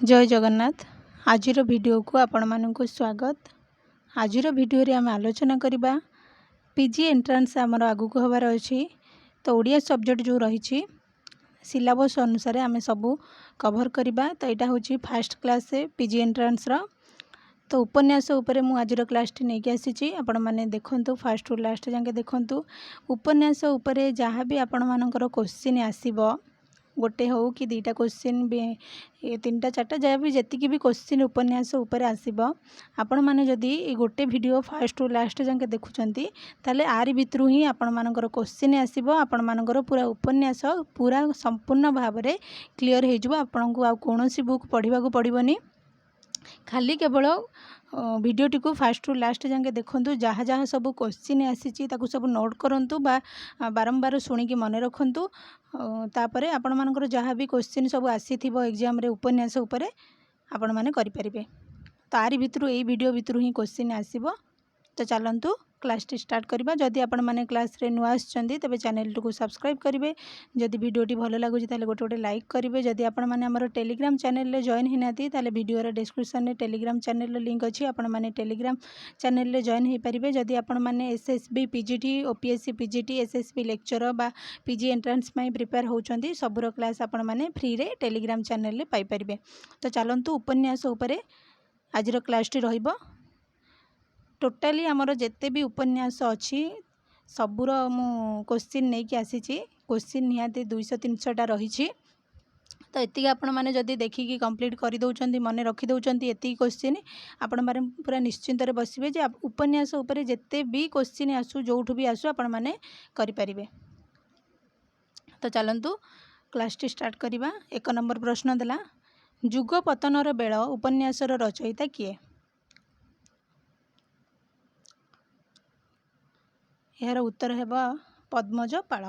जय जगन्नाथ। आजिर वीडियो को आपण मानक स्वागत। आजिर वीडियो रे आम आलोचना करबा पीजी एंट्रांस आमर आगु को हबार अछि। तो ओडिया सब्जेक्ट जो रही सिलेबस अनुसार आम सबू कवर करबा। तो यहाँ हूँ फास्ट क्लास पीजी एंट्रांस रो। तो उपन्यास उपरे मु आजिर क्लास टी नहीं आसी आपण माने देखंतु फास्ट टू लास्ट जाके देखंतु। उपन्यास उपरे जहाँ भी आपण मानकर क्वेश्चन आसीबो गोटे हो कि दुईटा क्वेश्चन भी तीन टा चार्टा जहाँ भी जी भी क्वेश्चन उपन्यास उपर आसब आपण मैंने जदि गोटे वीडियो फास्ट टू लास्ट जाके देखुंत ताले आरी भितर ही आपण मानकर क्वेश्चन आसब आपण मानकर पूरा उपन्यास पूरा संपूर्ण भाव में क्लीयर हो आपन को कौन बुक पढ़ा पड़ोनी। खाली केवल वीडियोटी को फास्ट टू लास्ट जाके देखूँ जहाँ जहाँ सब क्वेश्चन आसी सब नोट करूँ बा बारंबार शुणिकी मन रखु। तापर आपण मानकर जहाँ भी क्वेश्चन सब आसी एग्जाम रे उपन्यास उपरे आपण माने करि परिबे। तो आरी भितर यही वीडियो भितर ही क्वेश्चन आसीबो। तो चलतु क्लास टी स्टार्ट करबा। जदि आपण माने क्लास रे नुआ आछंती तबे चैनल को सब्सक्राइब करेंगे। जदि वीडियोटी भल लगुच ताले गोटे गोटे लाइक करेंगे। जदि आपण माने हमर टेलीग्राम चैनल रे जॉइन हिनाती ताले वीडियो रे डिस्क्रिप्शन में टेलीग्राम चैनल रे लिंक अछि। आपण माने टेलीग्राम चैनल रे जॉइन हो पारिबे। जदि आपण माने SSB PGT OPSC PGT SSB lecture बा पीजी एंट्रांस में प्रिपेयर होउचंती सबुर क्लास आपण माने फ्री रे टेलीग्राम चैनल रे पाई परिबे। तो चलंतु उपन्यास उपरे आजिर क्लास टी रहिबो। टोटाली आमर जिते भी उपन्यास अच्छी सबूर मु क्वेश्चन नहीं कि आसी क्वेश्चन निहाती 200-300टा रही। तो एति आपण मैंने जदि देखिकी कंप्लीट कर दौरान मन रखिदौरान एति क्वेश्चन आपण मैंने पूरा निश्चिंत बसवे जे उपन्यास उपरे जिते भी क्वेश्चन आसू जो भी आसू आपण मैंने करें। तो चलतु क्लास टी स्टार्ट करवा। 1 नंबर प्रश्न देला जुग पतनर बेल उपन्यासर रचयिता किए? यार उत्तर है पद्मज पाल।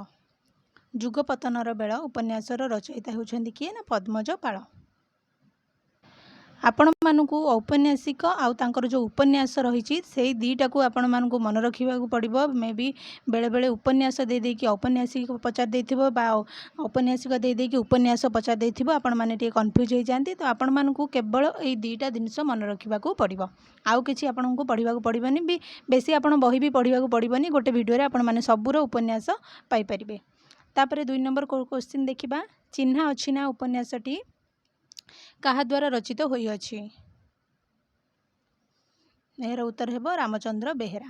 जुग पतनर बेल उपन्यासर रचयिता होउछंती किए ना पद्मज पाल। आपण मानकु औपन्यासिक आउ तांकर जो उपन्यास रही से दीटा को आपण मानकु मन रखा पड़ो। मे बी बेले बेले उपन्यास दे देकी औपन्यासिक पचार देथिबो बा औपन्यासिक दे देकी उपन्यास पचार देथिबो आपण माने टे कन्फ्यूज हो जाती। तो आपण मानकु केवल ए दीटा जिनिस मन रखा पड़ो। आउ किछि आपण को पढ़ा पड़ोनी भी बेसी आपण बही भी पढ़ा पड़ोनी। गोटे वीडियो रे आपण माने सबूर उपन्यास पाई परिबे। तापरे 2 नंबर क्वेश्चन देखिबा चिन्हा अछि ना उपन्यासटी कहा द्वारा रचित होई अछि? यार उत्तर है रामचंद्र बेहेरा।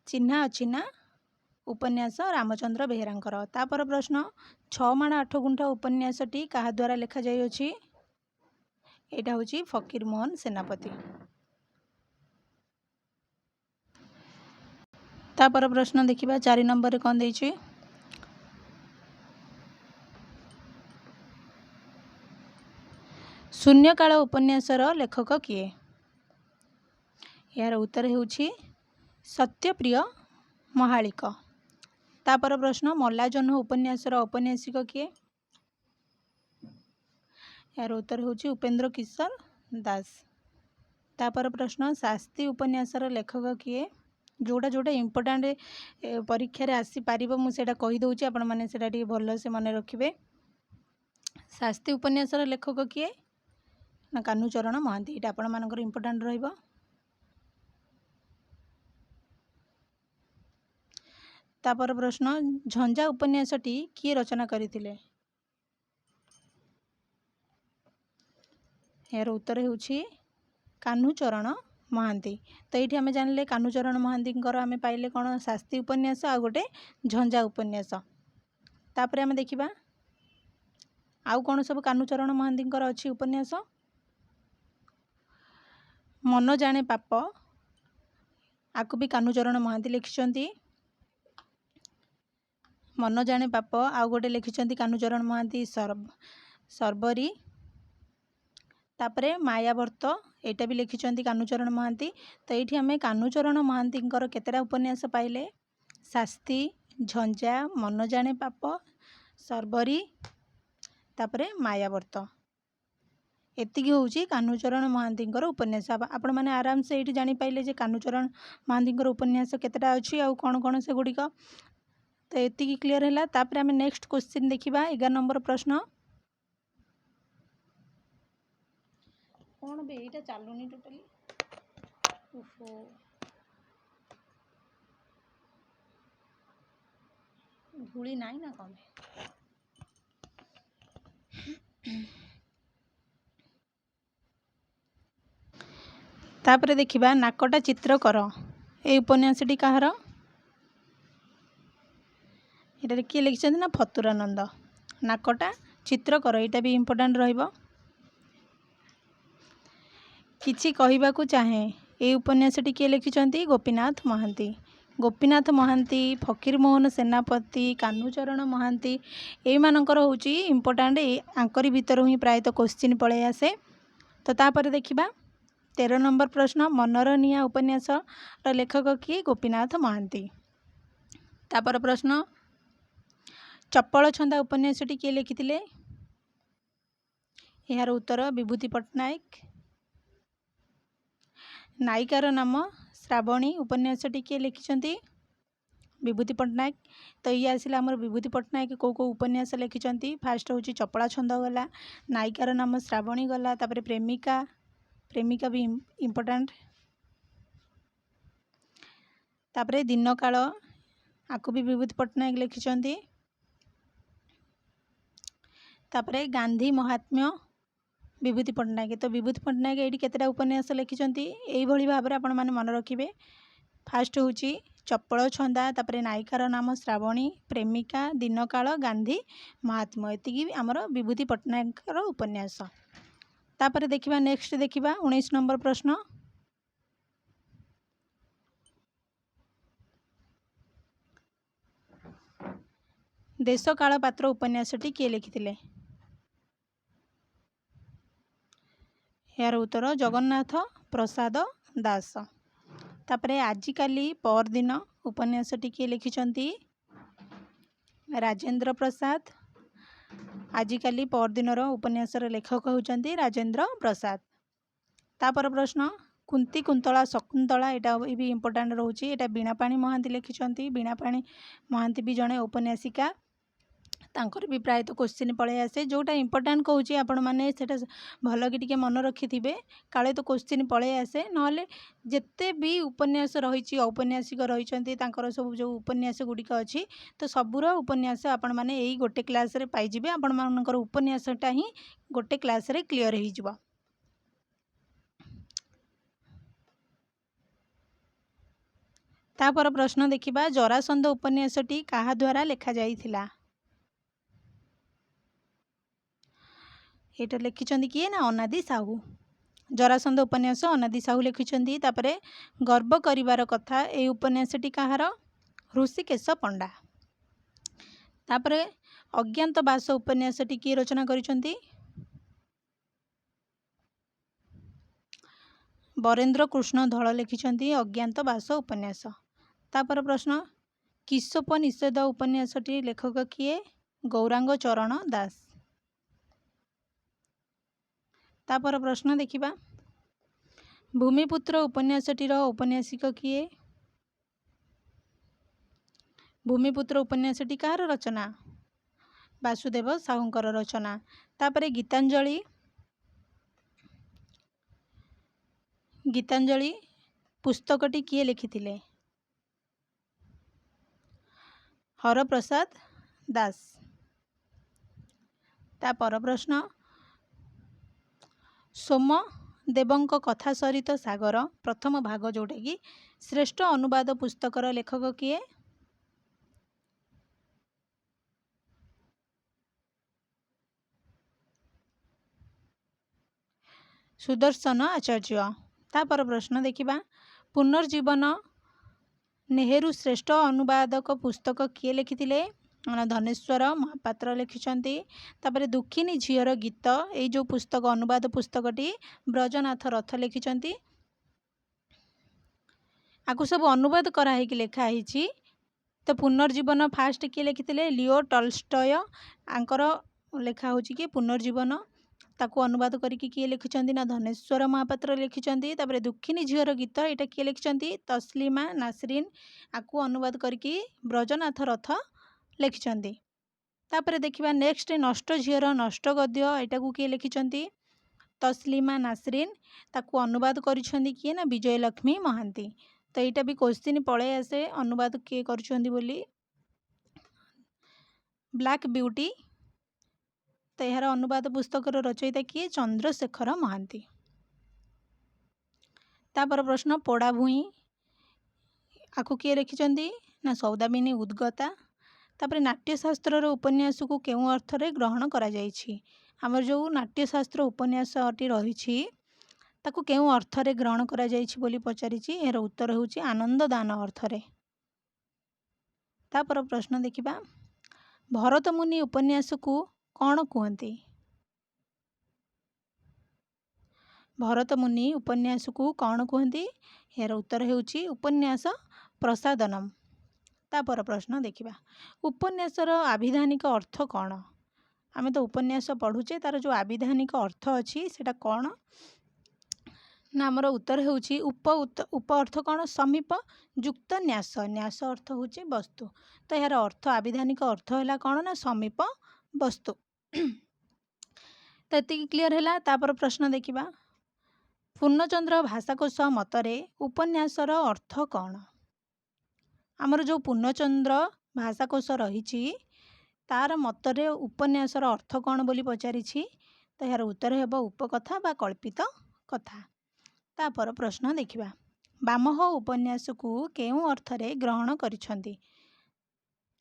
चिन्हा अछि ना उपन्यास रामचंद्र बेहेरांकर। तापर प्रश्न 6 माण 8 गुंठा उपन्यासटी कहा द्वारा लेखा जाई अछि? एटा होची फकीर मोहन सेनापति। तापर प्रश्न देखिबा 4 नंबर रे कोन देछि? शून्यकाल उपन्यासर लेखक किए? यार उत्तर होउछि सत्यप्रिय महालिक। तापर प्रश्न मल्लाजह्न उपन्यासर औपन्यासिक किए? यार उत्तर होउछि उपेंद्र किशोर दास। तापर प्रश्न शास्त्री उपन्यासर लेखक किए? जोड़ा जोड़ा इम्पोर्टाट परीक्षा रे आसी पारिबो मु सेटा कहि दउछि आपण माने सेटा टी भलो से मन रखिबे। शास्त्री उपन्यासर लेखक किए ना कान्हूचरण महांती। एटा आपण मानकर इम्पोर्टाट रहिबो। तापर प्रश्न झंझा उपन्यासटी किए रचना करथिले? यार उत्तर होउछि कान्हूचरण महांती। तो ये आम जानले कान्हूचरण महांती आम पाइले कौन शास्त्री उपन्यास आ गोटे झंझा उपन्यास। तापर आम देखिबा आउ कौन सब कान्हूचरण महांती अच्छी उपन्यास? मन जाने पाप आकु भी कान्हूचरण महांती लिखिछंती। मन जाने पाप आउ गोटे लिखिछंती कान्हूचरण महांती सर्वरी। तापरे मायावर्त एटा भी लिखिछंती कान्हूचरण महांती। तो ये आम कान्हूचरण महांती केतेटा उपन्यास पाइले? शास्त्री, झंझा, मन जाने पाप, सर्वरी, तापरे मायावर्त। एतिकी होउची कान्हूचरण महांती उपन्यास। आपण माने आराम से ये जानी पाइले जे कान्हूचरण महांती उपन्यास केतेटा अच्छी आउ कौन कौन से गुड़िक। तो एतिकी क्लीयर है। तापर आम नेक्स्ट क्वेश्चन देखिबा 11 नंबर प्रश्न कौन बे एटा चलुनी टोटाली ओहो धूली नाई ना कौन तापरे देखिबा नाकटा चित्र कर ए उपन्यासटी कहार एटारे किए लिखिछन्ति ना फतुरानंद नाकटा चित्र कर एटा भी इम्पोर्टेंट रहिबो किछि कहिबाकू चाहे ए उपन्यासटी किए लिखिछन्ति गोपीनाथ महांती फकीर मोहन सेनापति कान्हूचरण महांती ए मानकर होची इम्पोर्टेंट आंकरी भितर ही प्रायतः क्वेश्चन पळे आसे तो तापर देखिबा 13 नंबर प्रश्न मनर निया उपन्यास लेखक किए गोपीनाथ महांती तापर प्रश्न चप्पल छंदा उपन्यासटी किए लिखिथिले यार उत्तर विभूति पट्टनायक नायिकार नाम श्रावणी उपन्यासटी किए लिखिछन्ति विभूति पट्टनायक तो ये आसिला आमर विभूति पट्टनायक को उपन्यास लिखिछन्ति फास्ट होची चपड़ा छंद गला नायिकार नाम श्रावणी गला तापर प्रेमिका भी इम्पोर्टेंट तापर दिन काल आकु भी विभूति पट्टनायक लिखिछन्ति तापर गांधी महात्म्य विभूति पट्टनायक तो विभूति पट्टनायक ये केतेटा उपन्यास लिखिछन्ति एई भली भाबरे आपण माने मन रखिबे फास्ट होची चप्पल छंदा तापर नायिकार नाम श्रावणी प्रेमिका दिन काल गांधी महात्म्य एतिकी आमर विभूति पट्टनायक उपन्यास तापर देखिबा नेक्स्ट देखिबा 19 नंबर प्रश्न देश काल पात्र उपन्यासटी किए लिखिथिले यार उत्तर जगन्नाथ प्रसाद दास तापरे आजिकाली परदिन उपन्यासटी किए लिखिछन्ति राजेंद्र प्रसाद आजिकाली परदिनर उपन्यासर लेखक होउछन्ति राजेंद्र प्रसाद तापर प्रश्न कुंती कुंतला शकुंतला एटा भी इम्पोर्टेंट रोची एटा बीणापाणी महांती लिखिछन्ति बीणापाणी महांती भी जणे उपन्यासिका तांकर भी प्राय तो क्वेश्चन पळे आसे जोटा इम्पोर्टेंट कहूँ आपण मैंने भल कि मन रखिथे काले तो क्वेश्चन पळे आसे नहले जिते भी उपन्यास रही औपन्यासिक रही सब जो उपन्यास गुड़िक अच्छी तो सबूर उपन्यास आपण मैंने यही गोटे क्लास रे पाइबे आपण मानकर उपन्यासटा ही गोटे क्लास रे क्लियर हो तापर प्रश्न देखिबा जरासंध उपन्यासटी काहा द्वारा लेखा जाइथिला एटा लिखिछन्ति किए ना अनादि साहू जरासंध उपन्यास अनादि साहू लिखिछन्ति तापरे गर्व करिवार कथा ए उपन्यासटी कहार ऋषिकेश पंडा तापरे अज्ञातवास उपन्यासटी किए रचना करिछन्ति बरेन्द्र कृष्ण धଳ लिखिछन्ति अज्ञातवास उपन्यास तापर प्रश्न किशोपनिषद उपन्यासटी लेखक किए गौरांग चरण दास तापर प्रश्न देखिबा भूमिपुत्र उपन्यासटीर उपन्यासिक किए भूमिपुत्र उपन्यासटी कहार रचना वासुदेव साहूंकर रचना तापरे गीतांजलि पुस्तकटी किए लिखिथिले हरप्रसाद दास तापर प्रश्न सोमदेवଙ୍କ कथा सरित सागर प्रथम भाग जोटा कि श्रेष्ठ अनुवाद पुस्तकर लेखक किए सुदर्शन आचार्य तापर प्रश्न देखिबा पुनर्जीवन नेहरू श्रेष्ठ अनुवादक पुस्तक किए लिखिथिले धनेश्वर महापात्र लिखिछन्ति तापरे दुखिनी झीर गीत ये जो पुस्तक अनुवाद पुस्तकटी ब्रजनाथ रथ लिखिछन्ति आकु सब अनुवाद कराई लेखाही तो पुनर्जीवन फास्ट किए लिखिथिले लिओ टॉल्स्टॉय आंकर लेखा होची कि पुनर्जीवन ताकू अनुवाद करके किए लिखिछन्ति ना धनेश्वर महापात्र लिखिछन्ति तापरे दुखिनी झीर गीत एटा किए लिखिछन्ति तस्लिमा नासरीन आकू अनुवाद करके ब्रजनाथ रथ लिखिछन्ति तापरे देखिबा नेक्स्ट नष्ट झीर नष्ट गद्य एटा को किए लिखिछन्ति तस्लिमा नासरीन ताकू अनुवाद करिसेंती किए ना विजयलक्ष्मी महांती। तो यहाँ भी क्वेश्चन पड़े आसे अनुवाद किए करिसेंती बोली ब्लैक ब्यूटी। तो यार अनुवाद पुस्तक रचयिता किए चंद्रशेखर महांती। तापर प्रश्न पोड़ा भूई आकु किए लिखिं ना सौदामिनी उद्गता। तापर नाट्यशास्त्र उपन्यास को केउं अर्थरे ग्रहण करा जायछि। आमर जो नाट्यशास्त्र उपन्यासटी रही ताकू केउं अर्थरे ग्रहण करा जायछि बोली पचारिछि। एहर उत्तर होछि आनंददान अर्थरे। तापर प्रश्न देखिबा भरतमुनि उपन्यास को कौन कहते। भरतमुनि उपन्यास को कौन कहते। यार उत्तर होछि उपन्यास प्रसादनम। तापर प्रश्न देखिबा उपन्यासर आभिधानिक अर्थ कौन। आमे तो उपन्यास पढ़ुचे तार जो आभिधानिक अर्थ अच्छी सेटा कौन ना आमर उत्तर होछि उप अर्थ कौन समीप युक्त न्यास। न्यास अर्थ होछि वस्तु। तो यार अर्थ आभिधानिक अर्थ है कौन ना समीप वस्तु। तो ये क्लीयर है। तापर प्रश्न देखिबा पूर्णचंद्र भाषाकोश मतरे उपन्यासर अर्थ कौन। आमर जो पूर्णचंद्र भाषाकोश रही तार मतरे उपन्यासर अर्थ कौन बोली पचारिछि। तो यार उत्तर हेब उपकथा बा कल्पित कथा। तापर प्रश्न देखिबा बामह उपन्यास को केउं अर्थरे ग्रहण करिसेंती।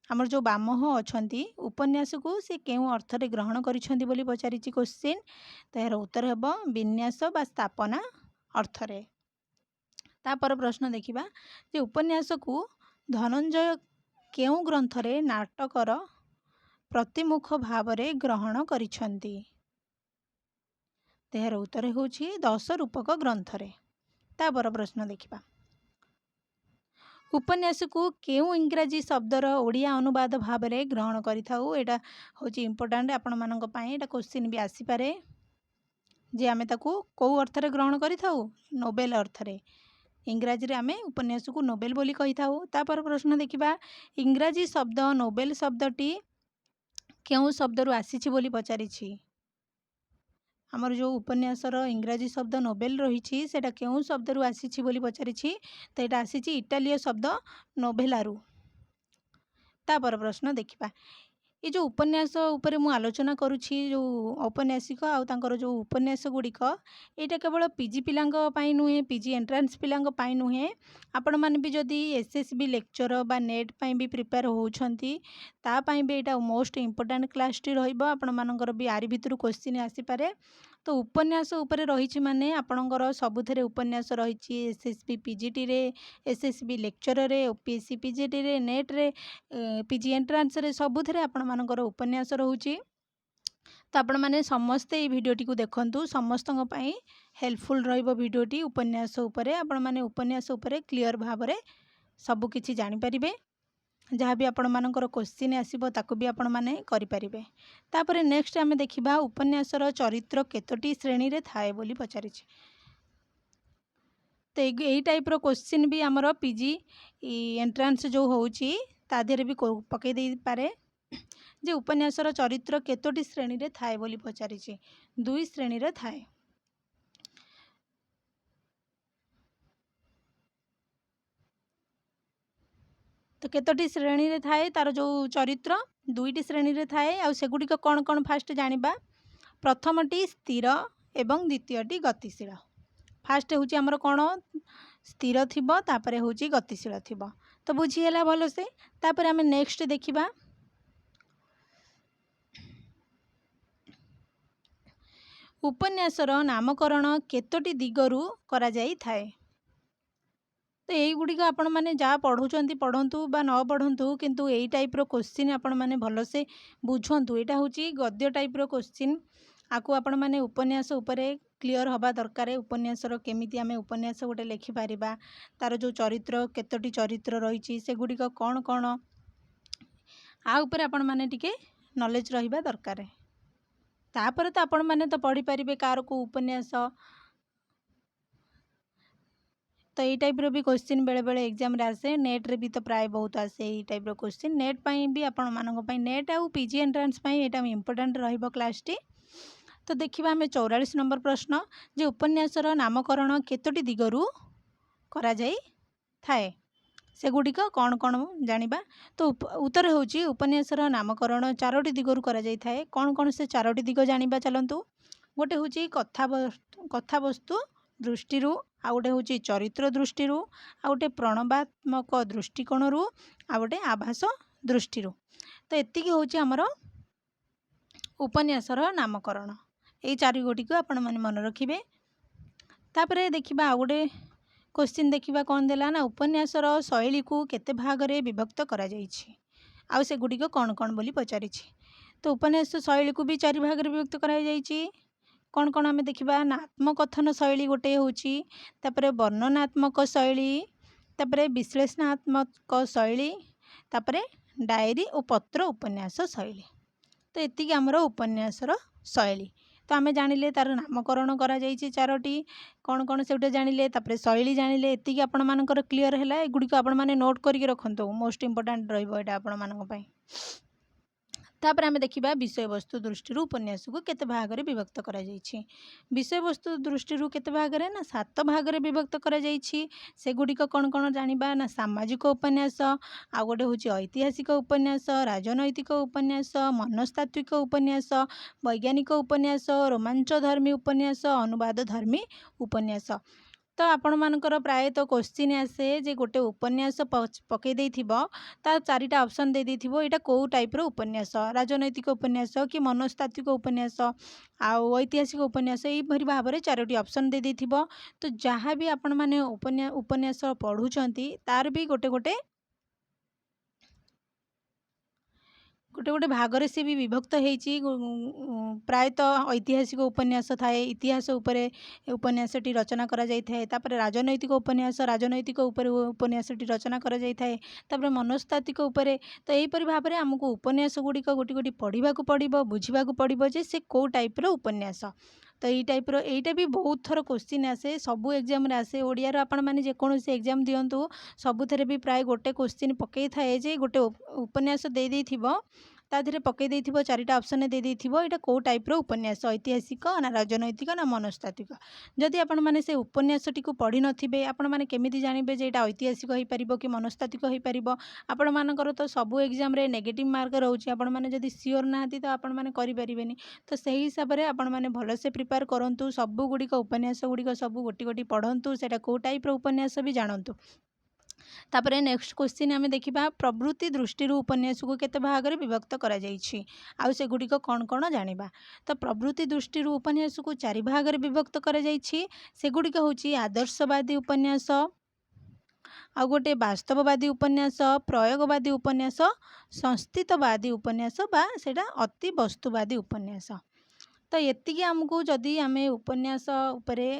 आमर जो बामह अछंती उपन्यास को से केउं अर्थरे ग्रहण करिसेंती बोली पचारिछि क्वेश्चन। तो यार उत्तर हेब विन्यास बा स्थापना अर्थरे। तापर प्रश्न देखिबा जे उपन्यास को धनंजय केउं ग्रंथरे नाटकर प्रतिमुख भावरे ग्रहण करिसेंती। तेहर उत्तर होछि 10 रूपक ग्रंथरे। तापर प्रश्न देखिबा उपन्यास को केउं इंग्राजी शब्दर ओडिया अनुवाद भावरे ग्रहण करिथाउ। एटा होछि इंपोर्टेंट आपण मानक पई। एटा क्वेश्चन भी आसी पारे जे आमे ताकू को अर्थरे ग्रहण करिथाउ नोबेल अर्थरे। इंग्राजी रे आमे उपन्यास को नोबेल बोली कहिथाउ। तापर प्रश्न देखिबा इंग्राजी शब्द नोबेल शब्दटी केउं शब्दरु आसीछि बोली पचारिछि। आमर जो उपन्यासर इंग्राजी शब्द नोबेल रही सेटा केउं शब्दरु आसीछि बोली पचारिछि। तो एटा आसीछि इटालीय शब्द नोभेलारु। तापर प्रश्न देखिबा ये जो उपन्यास उपरे मु आलोचना करुछि जो औपन्यासिक आउ तांकर जो उपन्यास गुड़िक एटा केवल पीजी पिलांग पाई नुहे पीजी एंट्रांस पिलांग पाई नुहे आपण माने भी जदि एसएसबी लेक्चर बा नेट पाई भी प्रिपेयर होउछंती ता पाई भी एटा मोस्ट इंपोर्टेंट क्लास टी रहइबो। आपण मानकर भी आरि भितरु क्वेश्चन आसी पारे। तो उपन्यास उपरे रही माने आपणकर सबुथरे उपन्यास रही एसएसबी पीजीटी रे एसएसबी लेक्चर रे ओपीएससी पीजीटी रे नेट रे पीजी एंट्रांस रे सबुथरे आपण मानकर उपन्यास रहउची। तो आपण माने समस्ते ये वीडियोटी को देखंतु समस्तଙ୍କ ପାଇଁ हेल्पफुल रहइबो वीडियोटी उपन्यास उपरे। आपण माने उपन्यास उपरे क्लियर भाबरे सब किछि जानि परिबे। जहाँ भी आपण मानकर क्वेश्चन आसीबो ताको भी आपण माने करि परिबे। तापरे नेक्स्ट आमे देखिबा उपन्यासर चरित्र केतोटी श्रेणी रे थाए बोली पचारिछि। तो यही टाइप रो क्वेश्चन भी आमर पीजी एंट्रांस जो होउची ता देरे भी पकई दे पारे जे उपन्यासर चरित्र केतोटी श्रेणी रे थाए बोली पचारिछि। 2 श्रेणी रे थाए। तो केतोटी श्रेणी रे थाए तार जो चरित्र 2टी श्रेणी रे थाए। आ सेगुड़िक कौन कौन फास्ट जानिबा। प्रथमटी स्थिर एवं द्वितीयटी गतिशील। फास्ट होची हमर कौन स्थिर थिबो तापरे होची गतिशील थिबो। तो बुझीला भलो से। तापरे हमें नेक्स्ट देखिबा उपन्यासर नामकरण केतोटी दिगरु करा जाई थाए। तो यही गुड़िक आपण मैंने जहाँ पढ़ुंट पढ़ंतु बा न पढ़ंतु किंतु यही टाइप रो क्वेश्चन आपण मैंने भलसे बुझंतु। यहाँ हूँ गद्य टाइप रो क्वेश्चन आपको आपण मैंने उपन्यास उपरे क्लियर हवा दरकार। उपन्यासर केमिति आमे उपन्यास गोटे लिखिपर तार जो चरित्र केतोटी चरित्र रही सेगुड़िक कौन कौन आ उपरे आपण मैंने टिके नॉलेज रहिबा दरकार। तापर तो आपण मैंने तो पढ़ी पारिबे कार को उपन्यास। तो ये टाइप रो भी क्वेश्चन बेले बेले एग्जाम रे आसे नेट रे भी तो प्राय बहुत आसे ये टाइप रो क्वेश्चन। नेट पाई भी आपण मानक पाई नेट आउ पीजी एंट्रांस पाई एटा इंपोर्टेंट रहइबो क्लास टी। तो देखिबा आमे 44 नंबर प्रश्न जे उपन्यासर नामकरण केतोटी दिगरु करा जाई थाए सेगुड़िक कौन कौन जानिबा। तो उत्तर होची उपन्यासर नामकरण 4टी दिगरु करा जाई थाए। कौन कौन से 4टी दिग जानिबा चलंतु। गोटे होची कथावस्तु दृष्टिरू, आ गोटे होची चरित्र दृष्टिरू, आ गोटे प्रणवात्मक दृष्टिकोणरू, आ गोटे आभास दृष्टिरू। तो एतिकी होची हमर उपन्यासर नामकरण। एई 4 गोटी को आपण माने मन रखिबे। तापरे देखिबा आ गोटे क्वेश्चन देखिबा कौन देला ना उपन्यासर शैली को केते भागरे विभक्त करा जाइछि। आ से गुडी को कौन कौन बोली पचारिछि। तो उपन्यास शैली को भी 4 भागरे विभक्त करा जाइछि। कौन कौन आमे देखिबा ना आत्मकथन शैली गोटे होछि, तापरे वर्णनात्मक शैली, तापरे विश्लेषणात्मक शैली, तापरे डायरी और पत्र उपन्यास शैली। तो एतिकी हमर उपन्यासर शैली। तो आमे जानिले तार नामकरण करा जाइछि 4टी कौन कौन से जानिले, तापरे शैली जानिले। एतिकी आपण मानकर क्लियर हैला। एगुडी को आपण माने नोट करिक रखंतो, मोस्ट इंपोर्टेंट रहइबो एटा आपण मानक पई। तापर आमे देखिबा विषय वस्तु दृष्टि उपन्यास को केते भागरे विभक्त करा जाइछि। विषय वस्तु दृष्टि केते भागरे ना 7 भागरे विभक्त करा जाइछि। सेगुडी को कौन कौन जानिबा ना सामाजिक उपन्यास, आ गोटे होछि ऐतिहासिक उपन्यास, राजनैतिक उपन्यास, मनस्तात्विक उपन्यास, वैज्ञानिक उपन्यास, रोमांचधर्मी उपन्यास, अनुवाद धर्मी उपन्यास। तो आपण मानकर प्राय तो क्वेश्चन आसे जे गोटे उपन्यास पकई देथिबो ता 4टा ऑप्शन दे देथिबो एटा को टाइप रो उपन्यास, राजनैतिक उपन्यास कि मनस्तात्विक उपन्यास आ ऐतिहासिक उपन्यास, एई भरी भाबरे 4टी ऑप्शन दे देथिबो। तो जहाँ भी आपण माने उपन्यास पढुचंती तार भी गोटे गोटे गोटे गोटे भागरे से भी विभक्त होईची। प्रायतः ऐतिहासिक उपन्यास थाए, इतिहास उपरे उपन्यासटी रचना करा जाई थाए। तापरे राजनैतिक उपन्यास, राजनैतिक उपरे उपन्यासटी रचना करा जाई थाए। तापरे मनस्तात्विक उपरे। तो एहीपरि भाबरे हमकु उपन्यास गुड़िक गोटी गोटी पढ़िबाकु पड़िबो, बुझिबाकु पड़िबो जे से को टाइप रो उपन्यास। तो यही टाइप रो एटा भी बहुत थर क्वेश्चन आसे, सबु एग्जाम रे आसे। ओडिया रो आपण माने जे कोनोसी एग्जाम दियंतु सबुथरे भी प्राय गोटे क्वेश्चन पकई थाए जे गोटे उपन्यास दे देथिबो ता देहरे पकई देथिबो 4टा ऑप्शन दे देथिबो एटा को टाइप रो उपन्यास, ऐतिहासिक ना राजनैतिक ना मनस्तात्विक। जदि आपण माने से उपन्यासटी को पढ़ी नथिबे आपण माने केमिति जानिबे जे एटा ऐतिहासिक होई परिबो कि मनस्तात्विक होई परिबो। आपण मानकर तो सबु एग्जाम रे नेगेटिव मार्क रहउची। आपण माने जदि सियोर नाहंती तो आपण माने करि परिबेनी। तो सही हिसाब रे आपण माने भलो से प्रिपेयर करंतु। सबु गुडी उपन्यास गुडी सबु गोटी गोटी पढ़ंतु, सेटा को टाइप रो उपन्यास भी जानंतु। तापरे नेक्स्ट क्वेश्चन आमे देखिबा प्रवृत्ति दृष्टि उपन्यास को केते भागरे विभक्त करा जाइछि। आउ से गुडी को कौन कौन जानिबा। तो प्रवृत्ति दृष्टि उपन्यास को 4 भागरे विभक्त करा जाइछि। से गुडी को होछि आदर्शवादी उपन्यास, आ गोटे वास्तववादी उपन्यास, प्रयोगवादी उपन्यास, संस्थितवादी उपन्यास बा सेटा अति वस्तुवादी उपन्यास। तो एतिकी हमकु जदि आमे उपन्यास उपरे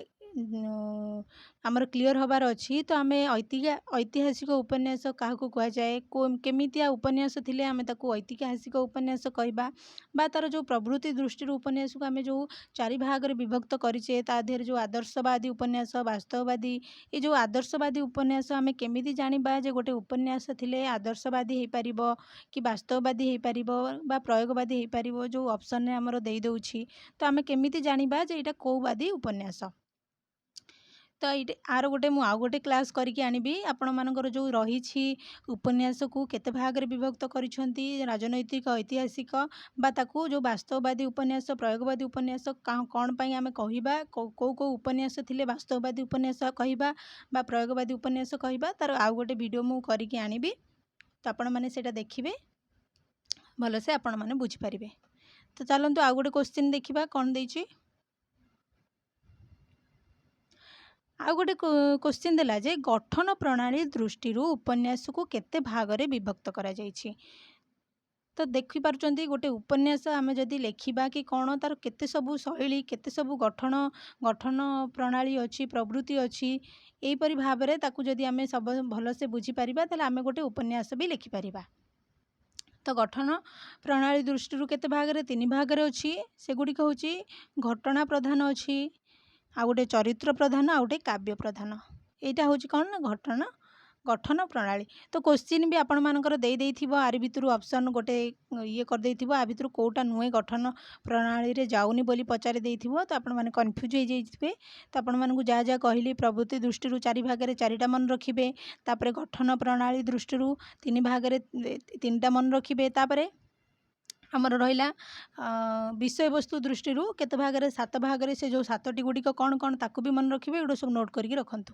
आमर क्लियर हबार अच्छी तो आमे ऐतिहासिक उपन्यास क्या कह जाए, केमितिया उपन्यास थिले आमे ताकू ऐतिहासिक उपन्यास कहबा, बा तार जो प्रवृत्ति दृष्टि उपन्यास को आमे जो 4 भाग रे विभक्त करिचे ता देहर जो आदर्शवादी उपन्यास, वास्तववादी, ये जो आदर्शवादी उपन्यास आमे केमिति जानिबा जे गोटे उपन्यास थिले आदर्शवादी हे पारिबो कि वास्तववादी हे पारिबो बा प्रयोगवादी हे पारिबो, जो ऑप्शन रे हमरो देई दउछि। तो आमे केमिति जानिबा जे एटा कोवादी उपन्यास। तो ये आर गोटे मु आउ गोटे क्लास करके आनिबी आपण मानकर जो रही उपन्यास को केते भाग रे विभक्त करिसंती, राजनैतिक ऐतिहासिक बा ताकू जो वास्तववादी उपन्यास, प्रयोगवादी उपन्यास कौन पाई आमे कहिबा, को को उपन्यास थिले वास्तववादी उपन्यास कहिबा बा प्रयोगवादी उपन्यास कहिबा, तार आउ गोटे वीडियो मु करके आनिबी। तो आपण माने सेटा देखिबे भलो से आपण माने बुझि परिबे। तो चलंतु आउ गोटे क्वेश्चन देखिबा कोन देछि। आउ गोटे क्वेश्चन देला जे गठन प्रणाली दृष्टि उपन्यास को केते भागरे विभक्त करा जाइछि। तो देखि पारुचंती गोटे उपन्यास आमे जदि लेखिबा कि कौन तार केते सबु शैली, केते सबु गठन प्रणाली अच्छी, प्रवृत्ति अच्छी, एही परि भाबरे ताकू जदि आमे सब भलो से बुझी परिबा ताले आमे गोटे उपन्यास भी लेखि परिबा। तो गठन प्रणाली दृष्टि केते भागरे 3 भागरे अच्छी। सेगुडी होची घटना प्रधान अच्छी, आ गोटे चरित्र प्रधान, आ गोटे काव्य प्रधान। एटा होची कौन ना घटना गठन प्रणाली। तो क्वेश्चन भी आपण मानकर दे देइथिबो आरि भितरु ऑप्शन गोटे ये कर देइथिबो आ भितरु कोउटा नुए गठन प्रणाली रे जाउनी बोली पचारि देइथिबो तो आपण माने कन्फ्यूज हो जाइथिबे। तो आपण मानकु जा जा कहली प्रवृत्ति दृष्टि चारि भाग रे चारिटा मन रखिबे, तापरे गठन प्रणाली दृष्टि तीन भाग रे तीनटा मन रखिबे, तापरे आमर रहिला विषय वस्तु दृष्टि केते भाग रे सात भाग रे से जो सातटी गुड़िक कौन कौन ताकू भी मन रखिबे, एगुड़ा सब नोट करके रखंतु।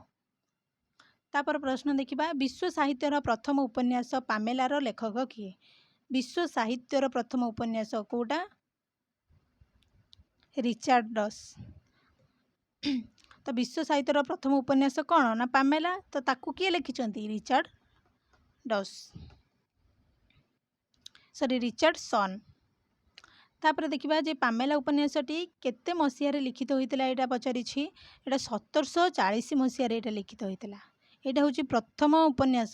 तापर प्रश्न देखिबा विश्व साहित्यर प्रथम उपन्यास पामेलार लेखक किए? विश्व साहित्यर प्रथम उपन्यास कोटा? रिचार्ड डस। तो विश्व साहित्यर प्रथम उपन्यास कौन ना पामेला, तो ताकू किए लिखिचंती? रिचार्ड डस, सॉरी रिचार्डसन। तापर देखिबा जे पामेला उपन्यासटी केते मसीह रे लिखित होइतिला एटा पचारिछि। एटा 1740 मसीह रे एटा लिखित होइतिला। एटा होची प्रथम उपन्यास,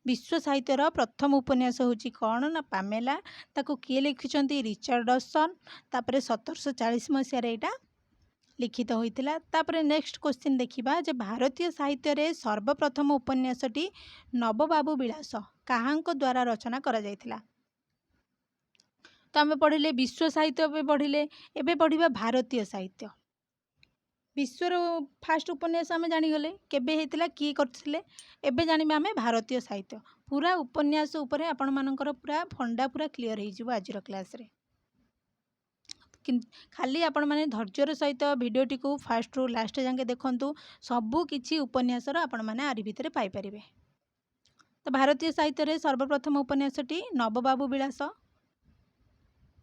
विश्व साहित्यर प्रथम उपन्यास होची कौन ना पामेला, ताको किए लिखिचंती? रिचार्डसन। तापर 1740 मसीह रे एटा लिखित होइतिला। तापर नेक्स्ट क्वेश्चन देखिबा जे भारतीय साहित्य रे सर्वप्रथम उपन्यासटी नवबाबू विलास काहांक द्वारा रचना करा जायतिला? तो आम पढ़िले विश्व साहित्य पढ़िले, एबे पढ़िबा भारतीय साहित्य। विश्वर फास्ट उपन्यास आम जानीगले केबे हेतिला, किए करथिले, एबे जानिबा आमे भारतीय साहित्य। पूरा उपन्यास उपरे आपण मानकर पूरा फंडा पूरा क्लियर हो जिवो आजिर क्लास रे। खाली आपण माने धैर्यर सहित भिडियोटी को फास्ट रु लास्ट जाके देखंतु, सबु किछि उपन्यास रो आपण माने आरि भितरे पाई परिबे। तो भारतीय साहित्य रे सर्वप्रथम उपन्यासटी नवबाबू विलास,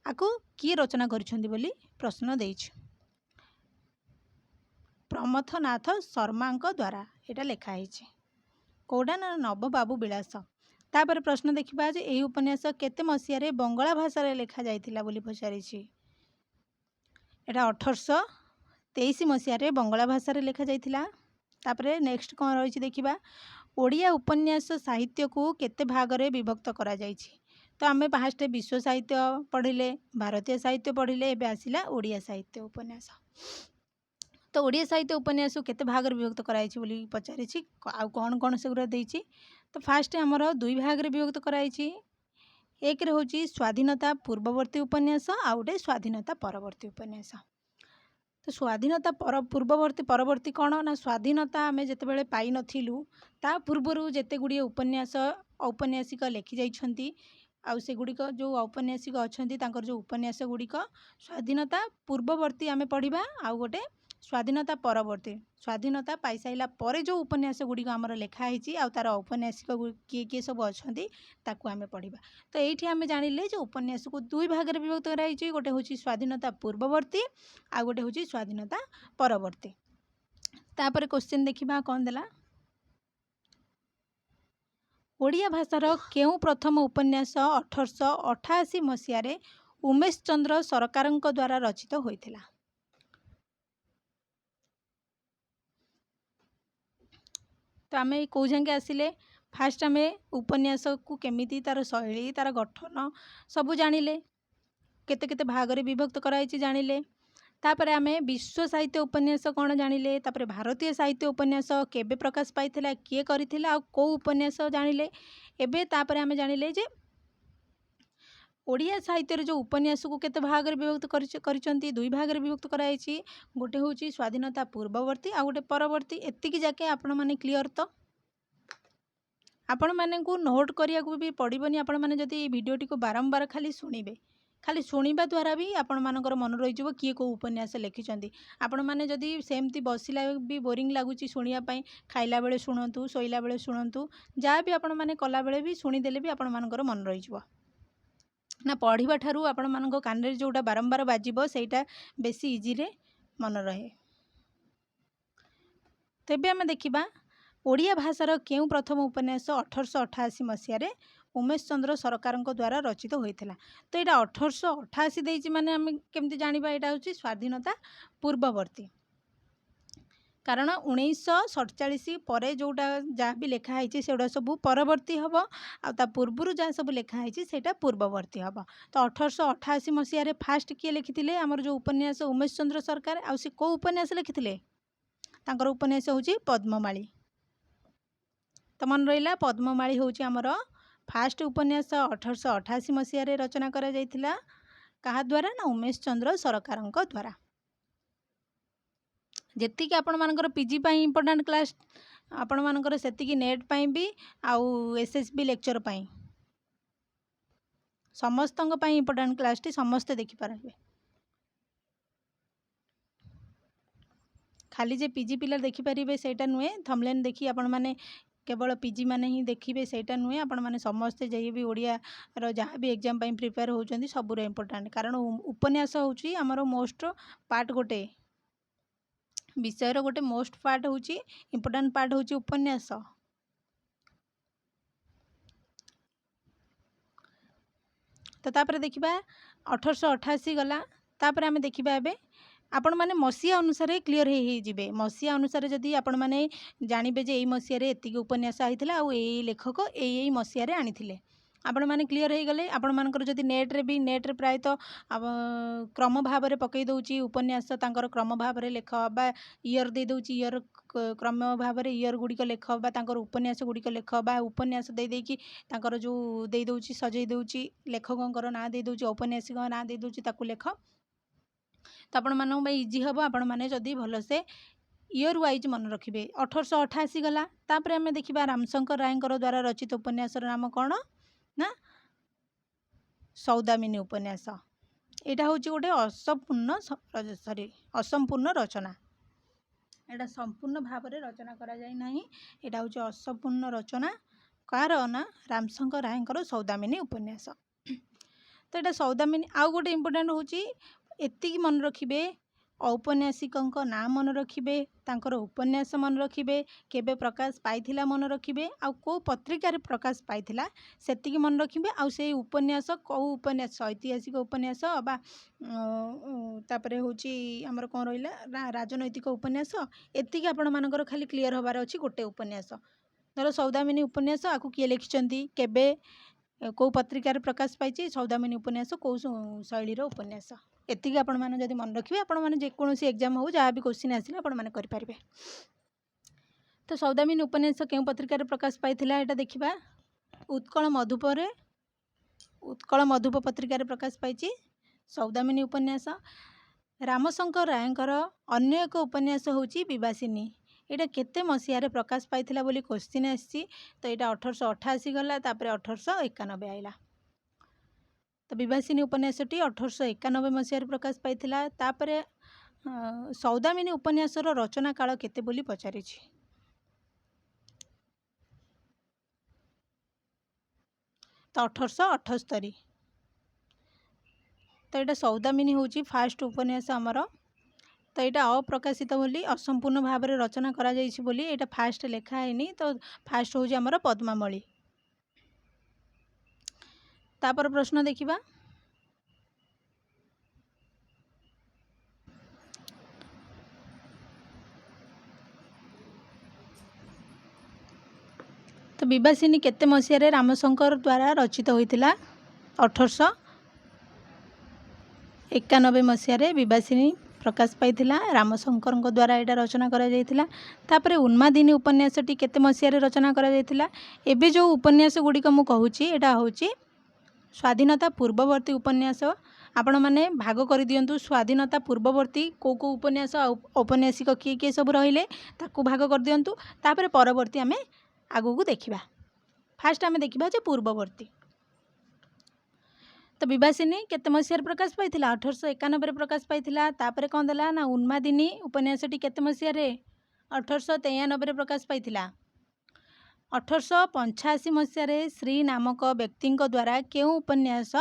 आकु किए रचना करिसेंती बोली प्रश्न देइछ? प्रमथनाथ शर्मा द्वारा एटा लेखा है कौटा ना नवबाबू विलास। तापर प्रश्न देखिबा जे एही उपन्यास केते मसीह रे बंगला भाषा रे लेखा जाइतिला बोली पचारिछि? एटा 1823 मसीह रे बंगला भाषा रे लेखा जाइतिला। तापर नेक्स्ट कौन रही देखिबा, ओडिया उपन्यास साहित्य को केते भाग रे विभक्त करा जाइछि? तो आम फास्ट विश्व साहित्य पढ़िले, भारतीय साहित्य पढ़िले, एबे आसिला ओडिया साहित्य उपन्यास। तो ओडिया साहित्य उपन्यास केते भाग रे विभक्त कराइछि बोली पचारिछि, आ कौन कौन सेगुरा देइछि? तो फास्ट हमर दुई भाग रे विभक्त कराइछि। एक रे होची स्वाधीनता पूर्ववर्ती उपन्यास, आ गोटे स्वाधीनता परवर्ती उपन्यास। तो स्वाधीनता पूर्ववर्ती परवर्ती कौन ना स्वाधीनता आमे जेतेबेले पाई नथिलु ता पूर्वरु जेते गुड़िए उपन्यास औपन्यासिक लेखि जाइछंती, आउ सेगुड़िक जो औपन्यासिक अछंती तांकर जो उपन्यास गुड़िक स्वाधीनता पूर्ववर्ती आमे पढ़िबा, आउ गोटे स्वाधीनता परवर्ती, स्वाधीनता पाई साइला परे जो उपन्यास गुड़िक आमर लेखा होईची आउ तार औपन्यासिक किए किए सब अछंती ताकू आमे पढ़िबा। तो एठी आमे जानिले जे उपन्यास को दुई भाग रे विभक्त कराइची, गोटे होची स्वाधीनता पूर्ववर्ती आ गोटे होची स्वाधीनता परवर्ती। तापर क्वेश्चन देखिबा कोन देला, ओडिया भाषार केउ प्रथम उपन्यास 1888 मसीह रे उमेश चंद्र सरकारंक द्वारा रचित होइथिला? तो आम कौ जाके आसिले फास्ट आम उपन्यास को केमिति तार शैली तार गठन सबू जानिले, केते केते भाग रे विभक्त कराइछि जानिले। तापर आम विश्व साहित्य उपन्यास कौन जानिले, तापर भारतीय साहित्य उपन्यास केबे प्रकाश पाइथिला, किए करिथिला, को उपन्यास जानिले। एबे तापर आम जानिले जे ओडिया साहित्य रे जो उपन्यास को केते भाग रे विभक्त करिसंती, दुई भाग रे विभक्त कराइछि, गोटे होची स्वाधीनता पूर्ववर्ती आ गोटे परवर्ती। एतिकी जाके आपण माने क्लियर? तो आपण माने को नोट करिया को भी पड़िबनी। आपण माने जदि वीडियोटी को बारंबार खाली सुनिबे, खाली शुणा द्वारा भी आपण मानकर मन रही किए को उपन्यास लिखिं। आपण मैंने जदि सेमती बसला भी बोरिंग लगुच शुणापी, खाइला बेले शुणु, शोला बेले शुणु, जहाँ भी आपण मैंने कला बेले भी शुणीदेले भी आपण मानकर मन रही ना पढ़ा ठारू आपण मान कान रे जोटा बारंबार बाजिबो सेटा बेसी इजी रे मन रहे। तेबे आम देखिबा ओडिया भाषार केउ प्रथम उपन्यास 1888 मसीह रे उमेश चंद्र सरकारंक द्वारा रचित होइथिला? तो यहाँ 1888 देइछि माने आम केमती जानिबा एटा होछि स्वाधीनता पूर्ववर्ती, कारण 1947 परे जोटा जहाँ भी लेखा है सेगुड़ा सब परवर्ती हम, आ पूर्वर जहाँ सब लेखा है सेटा पूर्ववर्ती हम। तो 1888 मसीह फास्ट किए लिखिथिले आमर जो उपन्यास उमेश चंद्र सरकार, आ से को उपन्यास लिखिथिले? तांकर उपन्यास होछि पद्ममाली। तो मन रहा पद्ममाली हूँ आमर फास्ट उपन्यास 1888 मसीह रचना करा जाइथिला कहा द्वारा ना उमेश चंद्र सरकार द्वारा। जी आपण मानकर पीजी इंपोर्टाट क्लास आपण मानकर सेतिकी नेट पाई भी आउ एसएसबी लेक्चर पाई समस्त इंपोर्टाट क्लास टी समस्ते देखिपारे। खाली जे पीजी पिला देखिपारे सेटा नुहे थंबनेल देखी आपण माने केवल पीजी माने ही देखिए सेटा नुहे आपण माने समस्ते जे भी ओडिया रो जहाँ भी एग्जाम पाई प्रिपेयर होउचंदी सबुर इंपोर्टाट कारण उपन्यास होउची हमरो मोस्ट पार्ट गोटे विषय रो गोटे मोस्ट पार्ट होउची इंपोर्टाट पार्ट होउची उपन्यास। तो तापर देखिबा 1888 गला तापर आमे देखिबा एबे आपण माने मसीहा अनुसार क्लीयर हे जिवे मसीहा अनुसार जदि आपण माने जानिबे जे एई मसीहा रे एतिकी उपन्यास आइथिला आ एई लेखक एई मसीहा रे आनिथिले आपण माने क्लीयर हे गले। आपण मानकर जदि नेट रे प्राय तो क्रम भाव रे पकई दउची उपन्यास तांकर क्रम भाव रे लेख बा ईयर दे दउची ईयर क्रम भाव रे ईयर गुडी को लेख बा तांकर उपन्यास गुडी को लेख बा उपन्यास दे दे कि तांकर जो दे दउची सजै दउची लेखकंकर ना दे दउची औपन्यासिक ना दे दउची ताकू लेख तो आपण मानक इजी हम आपण मैंने जदि भलसे ईयर वाइज मन रखिए। 1888 गला तापर आम देखा रामशंकर राय द्वारा रचित उपन्यास नाम कौन ना सौदामिनी उपन्यास। यहाँ हूँ गोटे असंपूर्ण रचना एटा संपूर्ण भाव में रचना करा जाय नाही। एटा हूँ असंपूर्ण रचना कार ना रामशंकर राय सौदामिनी उपन्यास। तो यहाँ सौदामिनी आउ गोटे इम्पोर्टाट हूँ एतिकी मन रखिए औपन्यासिकों ना मन रखिए तांकर उपन्यास मन रखिए केबे प्रकाश पाइथिला मन रखिए आउ को पत्रिकार प्रकाश पाइथिला सेतिकी मन रखिए आउ से उपन्यास कौ उपन्यास ऐतिहासिक उपन्यास बा तापरे होची हमर कोन रहिला राजनैतिक उपन्यास एतिकी आपण मानकर खाली क्लियर होबार अछि गोटे उपन्यास धर सौदामिनी उपन्यास आकु किए लिखिचंती केबे कौ पत्रिकार प्रकाश पाई सौदामिनी उपन्यास कौ शैलीर उपन्यास एतिकी आपण माने जदि मन रखिए आपण माने जेकोसी एग्जाम हो जहाँ भी क्वेश्चन आसिले आपण माने करि पारिबे। तो सौदामिनी उपन्यास केउ पत्रिकार प्रकाश पाइथिला एटा देखिबा उत्कल मधुप पत्रिकार प्रकाश पाइछि सौदामिनी उपन्यास। रामशंकर रायंकर अन्य एक उपन्यास होची विवासिनी एटा केते मसीहारे प्रकाश पाइथिला बोली क्वेश्चन आसी तो यहाँ 1888 गला तापर 1891 आइला। तो विवासिनी उपन्यासटी 1891 मसीहारे प्रकाश पाइथिला। तापरे सौदामिनी उपन्यासर रचना काल केते बोली पचारिछि तो 1878। तो यहाँ सौदामिनी हूँ फास्ट उपन्यास आमर। तो यहाँ अप्रकाशित बोली असंपूर्ण भाव में रचना करा जाइछि बोली यहाँ फास्ट लेखा है तो फास्ट हूँ आमर पद्मामली। तापर प्रश्न देखिबा तो विवासिनी केते मसीह रामशंकर द्वारा रचित होइतिला 1891 मसीह विवासिनी प्रकाश पाइथिला रामशंकर द्वारा यहाँ रचना करा जाइथिला। तापरे उन्मादिनी उपन्यासटी केते मसीह रचना करा जाइथिला एबे जो उपन्यास गुड़िक मु कहूची एटा होची स्वाधीनता पूर्ववर्ती उपन्यास आपण माने भाग कर दियंतु स्वाधीनता पूर्ववर्ती को उपन्यास औपन्यासिक किए किए सब रहिले ताकू भाग कर दियंतु तापरे परवर्ती आमे आगु को देखिबा। फास्ट आमे देखिबा जे पूर्ववर्ती। तो विवासिनी केते मसीह प्रकाश पाइथिला 1891 प्रकाश पाइथिला। तापरे कोन देला ना उन्मादिनी उपन्यासटी केते मसीह 1893 प्रकाश पाइथिला। 1885 मसीह श्री नामक व्यक्ति द्वारा केउ उपन्यास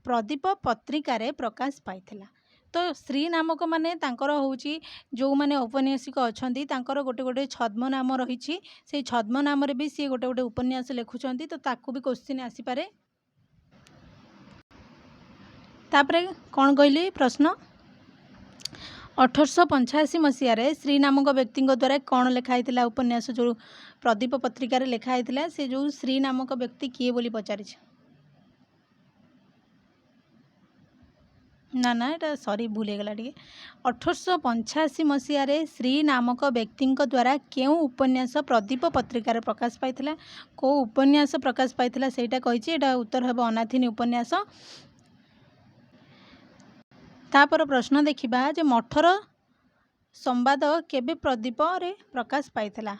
प्रदीप पत्रिकार प्रकाश पाइथिला। तो श्री नामक माने तांकर होउची जो माने औपन्यासिक अछंती तांकर गोटे गोटे छद्म नाम रही से छद्म नाम रे भी सी गोटे गोटे उपन्यास लिखुचंती तो ताकू भी क्वेश्चन आसी पारे। तापरे कौन कहली प्रश्न 1885 मसीह श्री नामक व्यक्ति द्वारा कौन लिखाई उपन्यास जो प्रदीप पत्रिकार लिखाई से जो श्री नामक व्यक्ति किए बोली पचारि ना ना एटा सॉरी भूल गला टे 1885 मसीह श्री नामक व्यक्ति द्वारा केउ उपन्यास प्रदीप पत्रिकार प्रकाश पाइथिला को उपन्यास प्रकाश पाइथिला सेटा कहिछि एटा उत्तर हेबो अनाथिनी उपन्यास। तापर प्रश्न देखिबा जे मठर संवाद केबे प्रदीप रे प्रकाश पाइथिला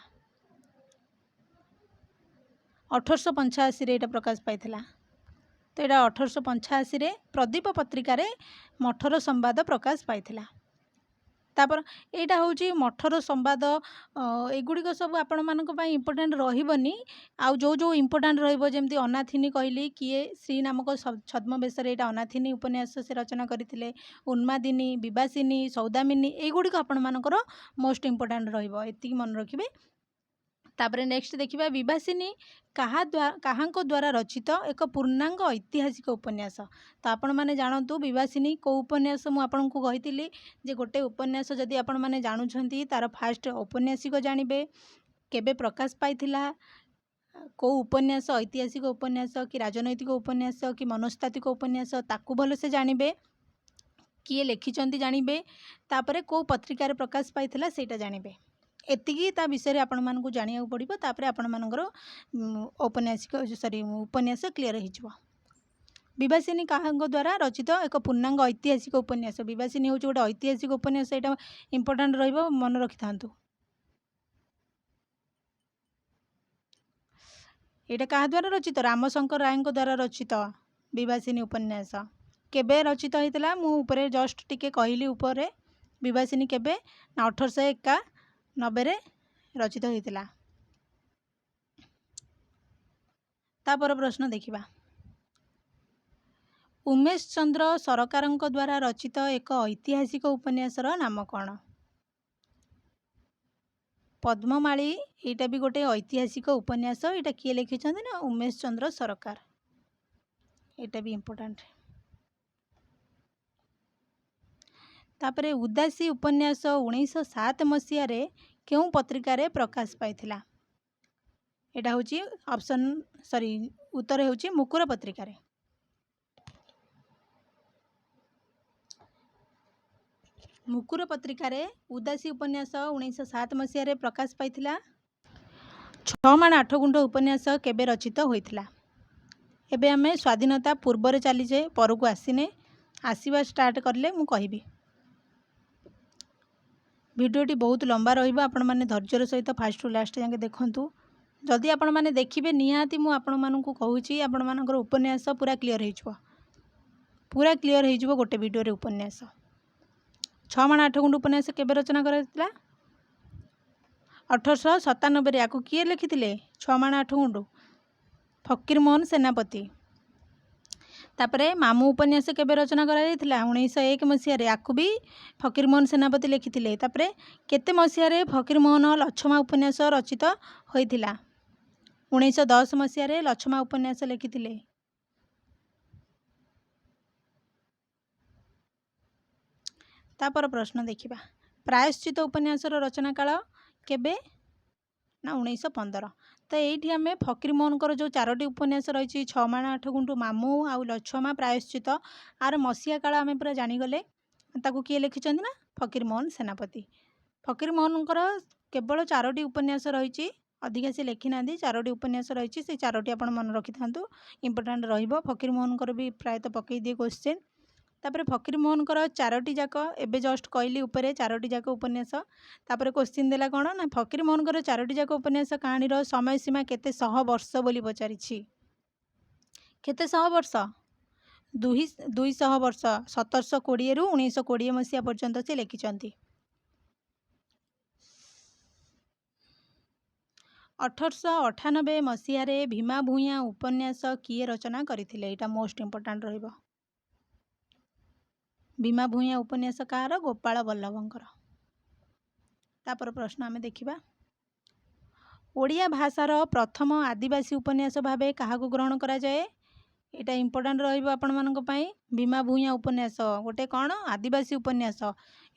1885 रे एटा प्रकाश पाइथिला। तो यहाँ 1885 प्रदीप पत्रिकार मठर संवाद प्रकाश पाइथिला। तापर एटा होची मठर संवाद एगुड़िक सब आपण मानक पई इम्पोर्टेंट रहिबनी आउ जो जो इम्पोर्टेंट रहिबो जेमती अनाथिनी कहली किए श्री नामक छद्मवेशर एटा अनाथिनी उपन्यास से रचना करथिले उन्मादिनी विवासिनी सौदामिनी एगुड़िक आपण मानकर मोस्ट इम्पोर्टेंट रहिबो एति मन रखिबे। तापरे नेक्स्ट देखिबा विवासिनी काहांक द्वारा रचित एक पूर्णांग ऐतिहासिक उपन्यास। तो आपण माने जानतु विवासिनी को उपन्यास मु आपन को कहितिली जे गोटे उपन्यास जदि आपण माने जानुछंती तार फास्ट उपन्यासिक जानिबे केबे प्रकाश पाइथिला को उपन्यास ऐतिहासिक उपन्यास कि राजनैतिक उपन्यास कि मनस्तात्विक उपन्यास ताकू भल से जानिबे किए लिखिचंती जानिबे तापरे को पत्रिकार प्रकाश पाइथिला सेटा जानिबे एतिकी ता विषय आपण मानकु जानिया पड़िबो। तापरे आपण मानकर औपन्यासिक सॉरी उपन्यास क्लियर हो। विवासिनी काहांक द्वारा रचित एक पूर्णांग ऐतिहासिक उपन्यास विवासिनी हूँ गोटे ऐतिहासिक उपन्यास यहाँ इम्पोर्टाट रहिबो मन रखि थांतु। एटा कहा द्वारा रचित रामशंकर राय द्वारा रचित विवासिनी उपन्यास केबे रचित होइतला मु ऊपरे जस्ट टिके कहली ऊपरे विवासिनी केबे ना 1891 रे रचित होइतला। तापर प्रश्न देखिबा उमेश चंद्र सरकारଙ୍କ द्वारा रचित एक ऐतिहासिक उपन्यासर नाम कौन। पद्ममाली एटा भी गोटे ऐतिहासिक उपन्यास एटा किए लिखिछन ना उमेश चंद्र सरकार एटा भी इम्पोर्टेंट। तापरे उदासी उपन्यास 1907 मसीह रे केउ पत्रिकार प्रकाश पाइथिला एटा होची ऑप्शन सॉरी उत्तर होची मुकुर पत्रिकार। मुकुर पत्रिकार उदासी उपन्यास 1907 मसीह रे प्रकाश पाइथिला। 6 माण 8 गुंठ उपन्यास केबे रचित होइथिला। एबे हमें स्वाधीनता पूर्व रे चलीजे परकु आसीने आसीबा स्टार्ट करले मु कहिबी। भिडियोटी बहुत लंबा रहिबा आपण माने धैर्यर सहित फास्ट टू लास्ट जाके देखंतु जदि आपण माने देखिबे निहाती मु आपण मानकु कहूची आपण मानकर उपन्यास पूरा क्लियर हेइजबो गोटे वीडियो रे उपन्यास। 6 माण 8 गुंठ उपन्यास केबे रचना करथिला 1897 रे याकु किए लिखिथिले 6 माण 8 गुंठ फकीर मोहन सेनापति। तापरे मामू उपन्यास केबे रचना करा जायतिला 1901 मसीह रे याकु भी फकीर मोहन सेनापति लिखिथिले। तापरे केते मसीह रे फकीर मोहन लछमा उपन्यास रचित होइथिला 1910 मसीह रे लछमा उपन्यास लिखिथिले। तापर प्रश्न देखिबा प्रायश्चित उपन्यास रचना काल केबे ना 1915। तो ये आम फकीर मोहन जो 4टी उपन्यास रही 6 माण 8 गुंठ मामू आउ लछमा प्रायश्चित आर मसीहा काल आम पूरा जानीगले ताकू किए लिखिं ना फकीर मोहन सेनापति। फकीर मोहन केवल 4टी उपन्यास रही अधिका से लिखि ना 4टी उपन्यास रही से 4टी आप मन रखि था इम्पोर्टाट रहिबो। फकीर मोहन भी प्रायतः पकई दिए क्वेश्चन। तापर फकीर मोहन 4टी जाक एबे जस्ट कहली उपरे 4टी जाक उपन्यास तापर क्वेश्चन देला कौन ना फकीर मोहन 4टी जाक उपन्यास कहानीर समय सीमा केते शह वर्ष बोली पचारिछि केते शह वर्ष 200 वर्ष 1720 रु 1920 मसीहा पर्यंत से लिखिछंती। 1898 मसीह रे भीमा भूया उपन्यास किए रचना करथिले एटा मोस्ट इम्पोर्टाट रहिबो। भीमा भूया उपन्यास कार गोपाल बल्लभंकर। तापर प्रश्न आमे देखिबा ओडिया भाषार प्रथम आदिवासी उपन्यास भावे काहाकू ग्रहण करा जाए एटा इम्पोर्टाट रहिबो आपण मानक पई। भीमा भूया उपन्यास गोटे कौन आदिवासी उपन्यास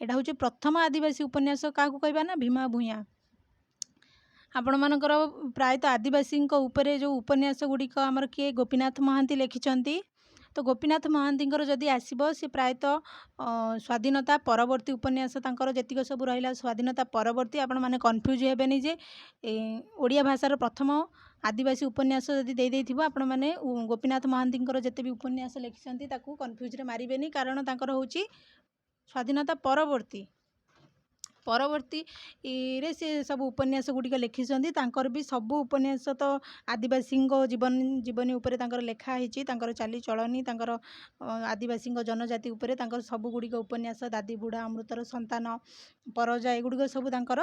एटा होची प्रथम आदिवासी उपन्यास काहाकू कहबा ना भीमा भूया। आपण मानकर प्रायतः आदिवासी उपरे जो उपन्यास गुड़िक आमर किए गोपीनाथ महांती लिखिछंती तो गोपीनाथ महांतींकर जदि आसब सी प्रायतः स्वाधीनता परवर्ती उपन्यास तांकर जेतिक सब रहा स्वाधीनता परवर्ती आपण मैंने कन्फ्यूज हेबेनि जे ओडिया भाषार प्रथम आदिवासी उपन्यास जदि देइथिबो आपण मैंने गोपीनाथ महांतींकर जेते भी उपन्यास लिखिसंती ताकू कन्फ्यूज रे मारिबेनि कारण तांकर होची स्वाधीनता परवर्ती परवर्ती रे से सब उपन्यास गुड़िक लिखिं तांकर भी सब उपन्यास तो आदिवासी जीवनी उपर तांकर लेखा होती चाली चलनी तांकर आदिवासी जनजाति उपर तांकर सब गुड़िक उपन्यास दादी बुढ़ा अमृतर संतान परजा एगुड़िक सब तांकर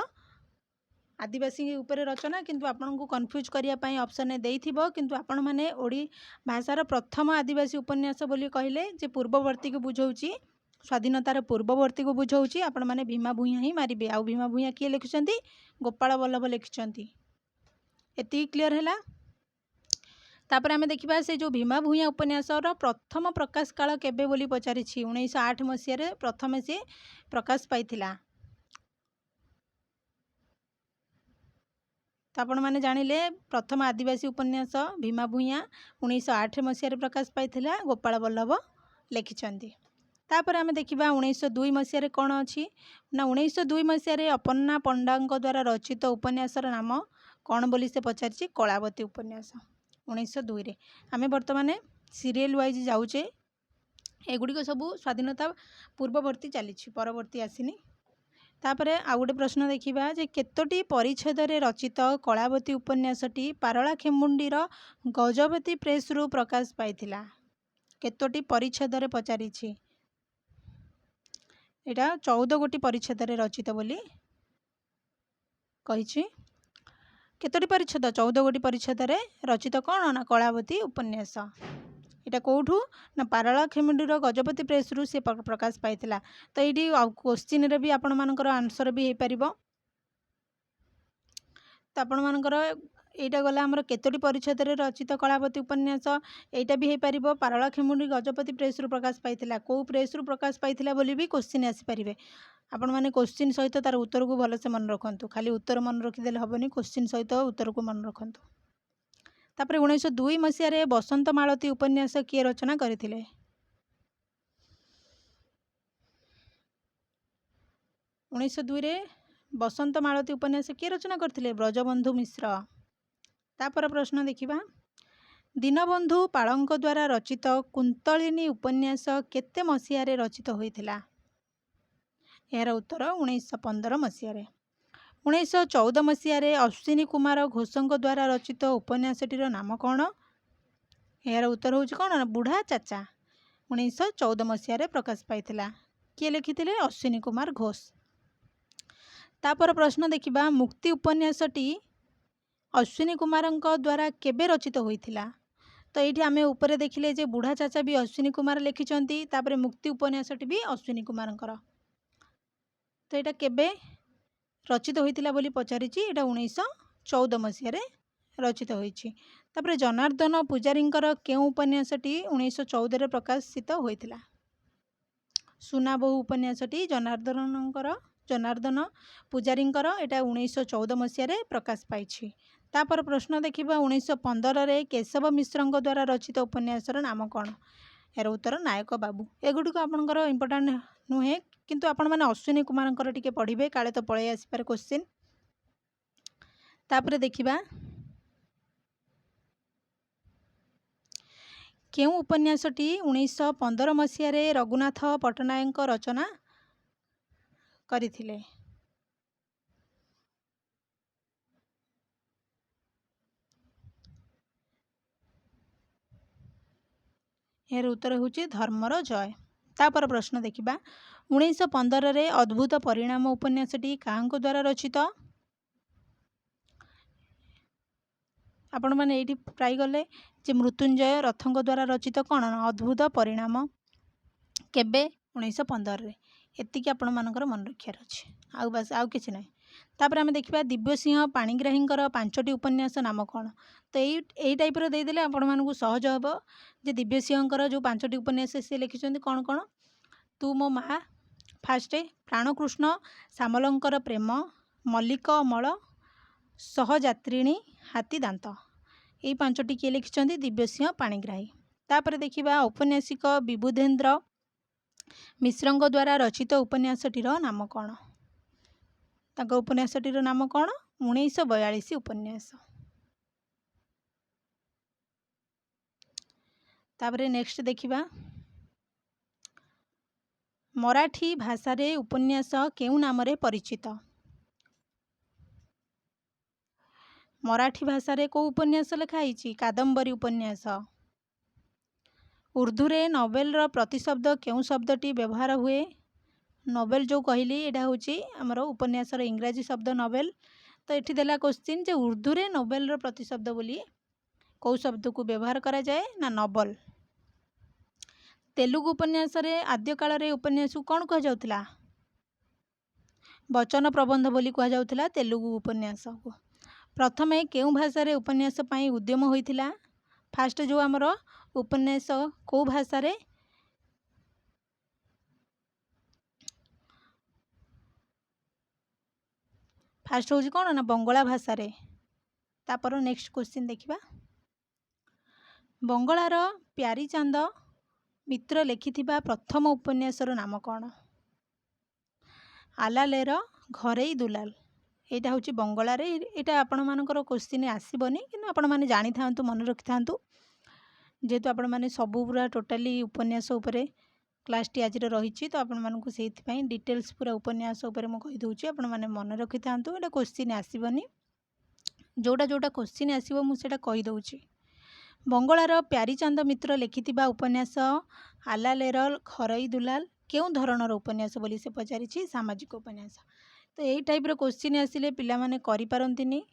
आदिवासी उपर रचना किंतु आपन को कन्फ्यूज करने ऑप्शन देइथिबो किंतु आपण माने ओडी भाषार प्रथम आदिवासी उपन्यास बोली कहले जे पूर्ववर्ती को बुझाउची स्वाधीनतार पूर्ववर्ती को बुझाऊँ आपण मैंने भीमा भूया ही मारे आउ भीमा भूया किए लिखिं गोपाल बल्लभ लिखिं एति क्लीयर है। तापर आम देखा से जो भीमा भूया उपन्यासर प्रथम प्रकाश काल केबे बोली पचारि 1908 मसीह प्रथम सी प्रकाश पाइथिला तो आपण मैंने जानिले प्रथम आदिवासी उपन्यास भीमा भूया 1908 मसीह प्रकाश पाइथिला गोपाल बल्लभ लिखिं तापर आम देखा 1902 मसीह कौन अच्छी ना 1902 मसीह अपन्ना पंडा द्वारा रचित उपन्यासर नाम कौन बोली से पचारि कलावती उपन्यास 1902 रे आम बर्तमान सीरियल वाइज जाऊे एगुड़िक सब स्वाधीनता पूर्ववर्ती चली परवर्ती आसीनी। तापर आउ गोटे प्रश्न देखा जे केतोटी परिच्छेद रचित कलावती उपन्यासटी पारला खेमुंडीर गजवती प्रेस रु प्रकाश पाइथिला केतोटी परिच्छेद पचारि एटा 14 गोटी परिच्छेद रचित बोली कही केतोटी परिच्छेद 14 गोटी परिच्छेद रचित कौन ना कलावती उपन्यास एटा कौठू ना पारला खेमुंडीर गजपति प्रेस रु से प्रकाश पाइथिला। तो ये क्वेश्चन रे भी आपण मानकर आंसर भी हो पार तो आपण मानकर एटा गला आमर केतोटी परिच्छेद रचित कलावती उपन्यास एटा भी हो पार पारला खेमुंडी गजपति प्रेस रु प्रकाश पाइथिला को प्रेस रु प्रकाश पाइथिला बोली भी क्वेश्चन आसी पारे आपण मैंने क्वेश्चन सहित तार उत्तर को भलसे मन रखु खाली उत्तर मन रखिदेले हेनी क्वेश्चन सहित उत्तर को मन रखु। तापर 1902 मसीह बसंत मालती उपन्यास किए रचना करथिले 1902 रे बसंत मालती उपन्यास किए रचना करथिले ब्रजबंधु मिश्र। तापर प्रश्न देखिबा दीनबंधु पाळंक द्वारा रचित कुंतलिनी उपन्यास केते मसीह रे रचित होइथिला यार उत्तर 1915 मसीह 1914 मसीह अश्विनी कुमार घोषों द्वारा रचित उपन्यासटीर नाम कौन यार उत्तर हूँ कौन ना बुढ़ा चाचा 1914 मसीह प्रकाश पाइथिला किए लिखिथिले अश्विनी कुमार घोष। तापर प्रश्न देखिबा मुक्ति उपन्यासटी अश्विनी कुमार द्वारा केबे रचित होइथिला तो ये आम ऊपर देखिले जे बुढ़ा चाचा भी अश्विनी कुमार लिखिंट तापर मुक्ति उपन्यासटी भी अश्विनी कुमार तो यहाँ केबे रचित होइथिला बोली पचारि 1914 मसीह रचित होइछि। तापर जनार्दन पूजारींकर केउ उपन्यासटी 1914 प्रकाशित होइथिला सुना बहु उपन्यासटी जनार्दन पूजारींकर एटा 1914 मसीह प्रकाश पाइछि। तापर प्रश्न देखिबा 1915 रे केशव मिश्र द्वारा रचित उपन्यासर नाम कौन यार उत्तर नायक बाबू एगुड़ी आपंकर इम्पोर्टाट नुहे किंतु आपण मैंने अश्विनी कुमार टिके पढ़े काले तो पलि आसपारे क्वेश्चन। तापर देखिबा केउ उपन्यासटी 1915 मसीह रघुनाथ पट्टनायक रचना करथिले यार उत्तर हूँ धर्मर जय। तापर प्रश्न देखिबा 1915 रे अद्भुत परिणाम उपन्यासटी काहांको द्वारा रचित आपण मैंने ये प्राय गले जे मृत्युंजय रथों द्वारा रचित कौन अद्भुत परिणाम केबे 1915 रे एतिकी आपण मानकर मन रखार अच्छे आउ बस आउ किसी ना। तापर आम देखा दिव्यसिंह पाणिग्राहींकर 5टी उपन्यास नाम कौन तो यही टाइप देदेले आपण मानकु सहज हम जे दिव्यसिंहकर जो 5टी उपन्यास सी लिखिं कौन कौन तू मो माँ फास्ट प्राणकृष्ण श्यामलंकर प्रेम मल्लिक अमल सहजात्रिणी हाथी दांत यही 5टी किए लिखिं दिव्यसिंह पाणिग्राही। तापर देखिबा औपन्यासिक विबुधेन्द्र मिश्रଙ୍କ द्वारा रचित उपन्यासटीर नाम कौन। ताଙ୍କ उपन्यासटीर नाम कौन 1942 उपन्यास। तापर नेक्स्ट देखिबा मराठी भाषा रे उपन्यास केउ नाम रे परिचित। मराठी भाषा रे को उपन्यास लिखाई कादम्बरी उपन्यास। उर्दू रे नोवेल रो प्रतिशब्द केउ शब्दटी व्यवहार हुए। नोवेल जो कहली एटा होची हमर उपन्यास रो इंग्रजी शब्द नोवेल। तो एठी देला क्वेश्चन जे उर्दू रे नोवेल रो प्रतिशब्द बोली को शब्द को व्यवहार करा जाए ना नोवेल। तेलुगु उपन्यास रे आद्य काल रे उपन्यास को कोन कह जाउतला वचन प्रबंध बोली कह जाउतला तेलुगु उपन्यास को। प्रथमे केउ भाषा रे उपन्यास पई उद्यम होइतिला। फास्ट जो हमर उपन्यास को भाषा रे फास्ट होची कोन ना बंगला भाषा रे। तापर नेक्स्ट क्वेश्चन देखिबा बंगलार प्यारीचांद मित्र लिखिथिबा प्रथम उपन्यास रो नाम कौन। आलालेर घरेई दुलाल। एटा होची बंगला रे। एटा आपण मानकर क्वेश्चन आसीबनी किंतु आपण माने जानि थांतु मन रखि थांतु जेतु आपण माने सब पूरा टोटाली उपन्यास उपरे क्लास टी आज रही। तो आपण मानकु सेति पई डिटेल्स पूरा उपन्यास उपरे म कहि दउची आपण माने मन रखि थांतु। एटा क्वेश्चन आसीबनी जोटा जोटा क्वेश्चन आसीबो मु सेटा कहि दउची। बंगलार प्यारीचांद मित्र लिखिथिबा उपन्यास आलालेर घरई दुलाल केउ धरणर उपन्यास बोली से पचारिछि सामाजिक उपन्यास। तो यही टाइप रो क्वेश्चन आसिले पिला माने करि पारंतिनी।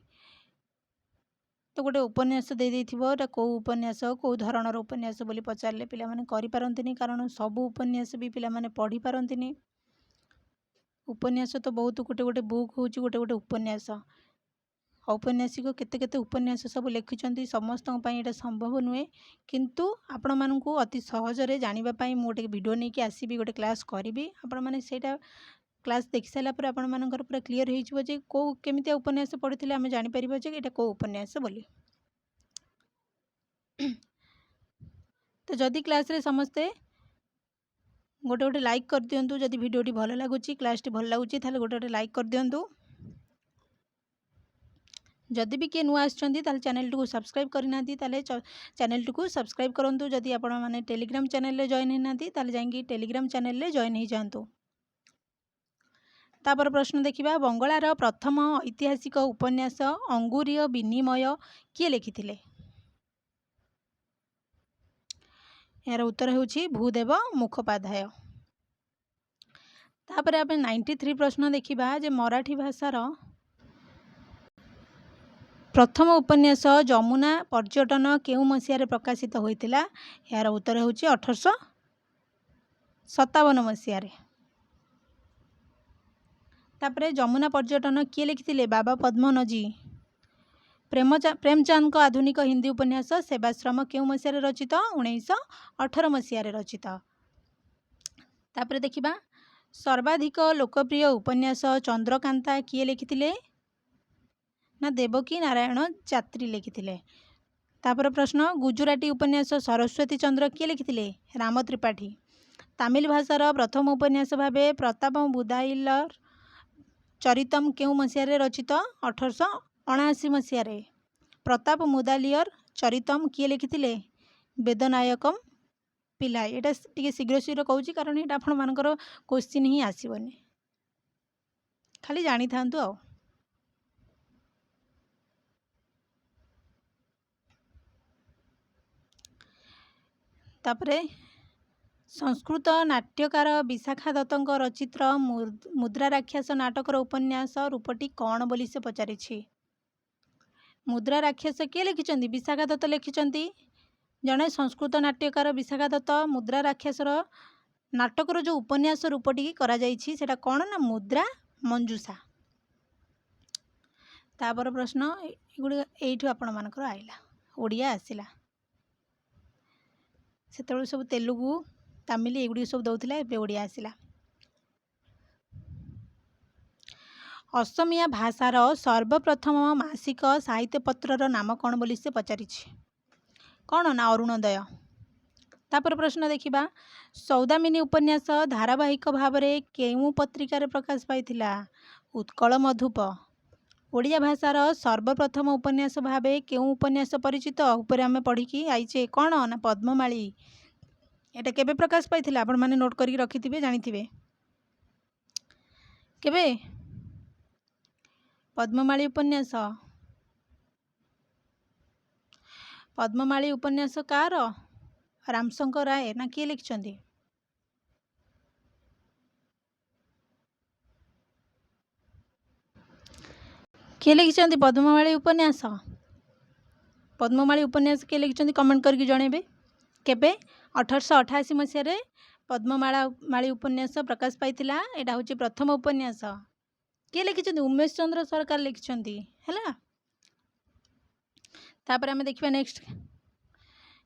तो गोटे उपन्यास दे देथिबो एटा को उपन्यास को धरणर उपन्यास बोली पचारले पिला माने करि पारंतिनी कारण सब उपन्यास भी पिला माने पढ़ी पारंतिनी। उपन्यास तो बहुत गोटे गोटे बुक होची गोटे गोटे उपन्यास औपन्यासिक केते केते उपन्यास सब लिखिचंती समस्त पई एटा संभव नुहे किंतु आपण मानकु अति सहज रे जानिबा पई मु गोटे वीडियो नै कि आसीबी गोटे क्लास करिवि। आपण माने सेटा क्लास देखि साला पर आपण मानकर पूरा क्लियर होई जबो जे को केमिति उपन्यास पढिथिले हम जानि परिबो जे एटा को उपन्यास बोली। तो जदि क्लास रे समस्ते गोटे गोटे लाइक कर दियंतु जदि वीडियोटी भल लागुची क्लास टी भल लागुची थाले गोटे गोटे लाइक कर दियंतु। जदि भी किए नुआ आछंती ताले चैनल को सब्सक्राइब करना ताले चैनल को सब्सक्राइब करंतु। जदि आपण माने टेलीग्राम चैनल ले जॉइन हैना ताले जांगी टेलीग्राम चैनल ले जॉइन हो जांतु। तापर प्रश्न देखिबा बंगलार प्रथम ऐतिहासिक उपन्यास अंगुरीय विनिमय किए लिखिथिले। यार उत्तर होची भूदेव मुखोपाध्याय। तापर आपण 93 प्रश्न देखिबा जे मराठी भाषार प्रथम उपन्यास जमुना पर्यटन केउ मसिया प्रकाशित होइतिला। यार उत्तर होची 1857 मसिया। तापरे जमुना पर्यटन किए लिखिथिले बाबा पद्मनजी। प्रेमचंद को आधुनिक हिंदी उपन्यास सेवाश्रम केउ मसिया रचित 1918 मसिया रचित। तापरे देखिबा सर्वाधिक लोकप्रिय उपन्यास चंद्रकांता किए लिखिथिले ना देवकी नारायण जात्री लिखिथिले। तापर प्रश्न गुजराती उपन्यास सरस्वती चंद्र किए लिखिथिले राम त्रिपाठी। तमिल भाषार प्रथम उपन्यास भावे प्रताप मुदाइलर चरितम केउ मसिया रचित 1879 मसिया। प्रताप मुदालियर चरितम किए लिखिथिले वेदनायकम पिल्लाई। एटा टिके शीघ्र शीघ्र कहूची कारण एटा आपण मानकर क्वेश्चन ही आसीबनी खाली जानि थांतु। आ तापरे संस्कृत नाट्यकार विशाखा दत्तଙ୍କ रचित मुद्रा राक्षस नाटकर उपन्यास रूपटी कौन बोली से पचारिछि। मुद्रा राक्षस किए लिखिचंती विशाखा दत्त लिखिचंती। जड़े संस्कृत नाट्यकार विशाखा दत्त मुद्रा राक्षसर नाटकर जो उपन्यास रूपटी करा जाइछि सेटा कौन ना मुद्रा मंजूषा। तापर प्रश्न एठु आपण मानकर आइला ओडिया आसिला। सेतबेले सब तेलुगु तमिल एगुड़ी सब दौला एबे ओडिया आसिला। असमिया भाषार सर्वप्रथम मासिक साहित्य पत्रर नाम कौन बोली से पचारिछि। कौन ना अरुणोदय। तापर प्रश्न देखिबा सौदामिनी उपन्यास धारावाहिक भाव में केउं पत्रिकार प्रकाश पाइथिला उत्कल मधुप। ओडिया भाषार सर्वप्रथम उपन्यास भाव केउं उपन्यास परिचित ऊपर आम पढ़ी आईचे कौन ना पद्ममाली। एटा केबे प्रकाश पाइथिला आपण माने नोट करी रखिथिबे जानिथिबे केबे पद्ममाली उपन्यास। पद्ममाली उपन्यास कार रामशंकर राय ना किए लिखिछंती किए लिखिछंती पद्ममाली उपन्यास। पद्ममाली उपन्यास किए लिखिछंती कमेंट करके जणेबे केबे 1888 मसीह पद्ममाली उपन्यास प्रकाश पाइथिला। एटा होची प्रथम उपन्यास किए लिखिछंती उमेश चंद्र सरकार लिखिछंती हैला। तापर आमे देखिबा नेक्स्ट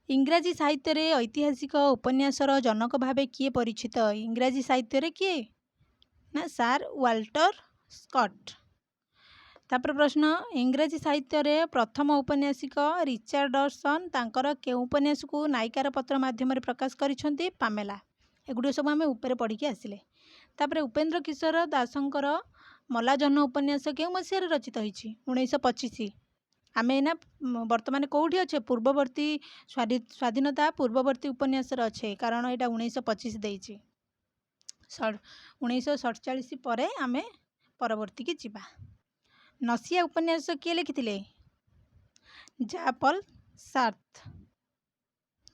इंग्राजी साहित्य रे ऐतिहासिक उपन्यासर जनक भावे किए परिचित। इंग्राजी साहित्य रे किए ना सर वाल्टर स्कॉट। तापर प्रश्न इंग्राजी साहित्य रे प्रथम औपन्यासिक रिचार्डसन तांकर के उपन्यास को नायिकार पत्र माध्यम प्रकाश करिसेंती पामेला। एगुडी सब आमे ऊपर पढ़ी के आसिले। तापर उपेंद्र किशोर दासंकर मला जन्म उपन्यास के मसीह रचित होईछि 1925। आमे ना वर्तमान कौटी अच्छे पूर्ववर्ती स्वाधीनता पूर्ववर्ती उपन्यास अच्छे कारण यहाँ 1925 देइछि 1947 पर आमे परवर्ती की जीवा। नसिया उपन्यास किए लिखिथिले जापल सार्थ।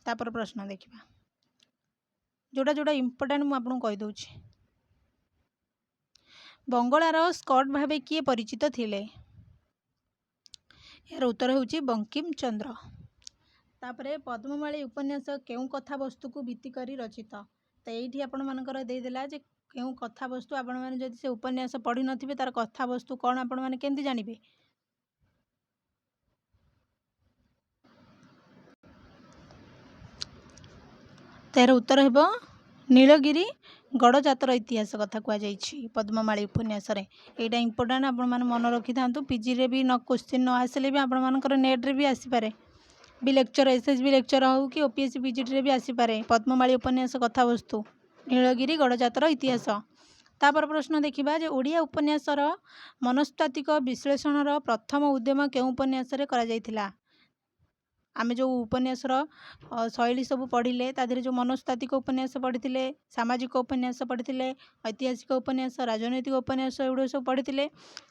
तापर प्रश्न देखिबा जोड़ा जोड़ा इम्पोर्टेंट मु आपन कहि दउछि। बंगलार स्कॉट भावे किए परिचित थिले यार उत्तर होउछि बंकिम चंद्र। तापरे पद्ममाली उपन्यास केउं कथा वस्तु को भित्ति करी रचित। तो ये आपण मानकर देदेला जे केउं कथा वस्तु आपण माने जदि से उपन्यास पढ़ी नथिबे तार कथा वस्तु कौन आपण माने केमति जानिबे। तार उत्तर हेबो नीलगिरी गड़जातर इतिहास कथा कह जाइछि पद्ममाली उपन्यास रे। एटा इंपोर्टेंट आपण माने मन रखि थांतु पीजी रे भी न क्वेश्चन न आसले भी आपण मानकर नेट रे भी आसी पारे भी लेक्चर एसएसबी लेक्चर हो कि ओपीएससी पीजीटी रे भी आसी पारे पद्ममाली उपन्यास कथा वस्तु नीलगिरी गड़जातर इतिहास। तापर प्रश्न देखिबा जे ओडिया उपन्यासर मनस्तात्विक विश्लेषणर प्रथम उद्यम केउं उपन्यास रे करा जायथिला। आमे जो उपन्यासर शैली सब पढ़िले तादेरे जो मनस्तात्विक उपन्यास पढ़िथिले सामाजिक उपन्यास पढ़िथिले ऐतिहासिक उपन्यास राजनैतिक उपन्यास एगुड़े सब पढ़िथिले।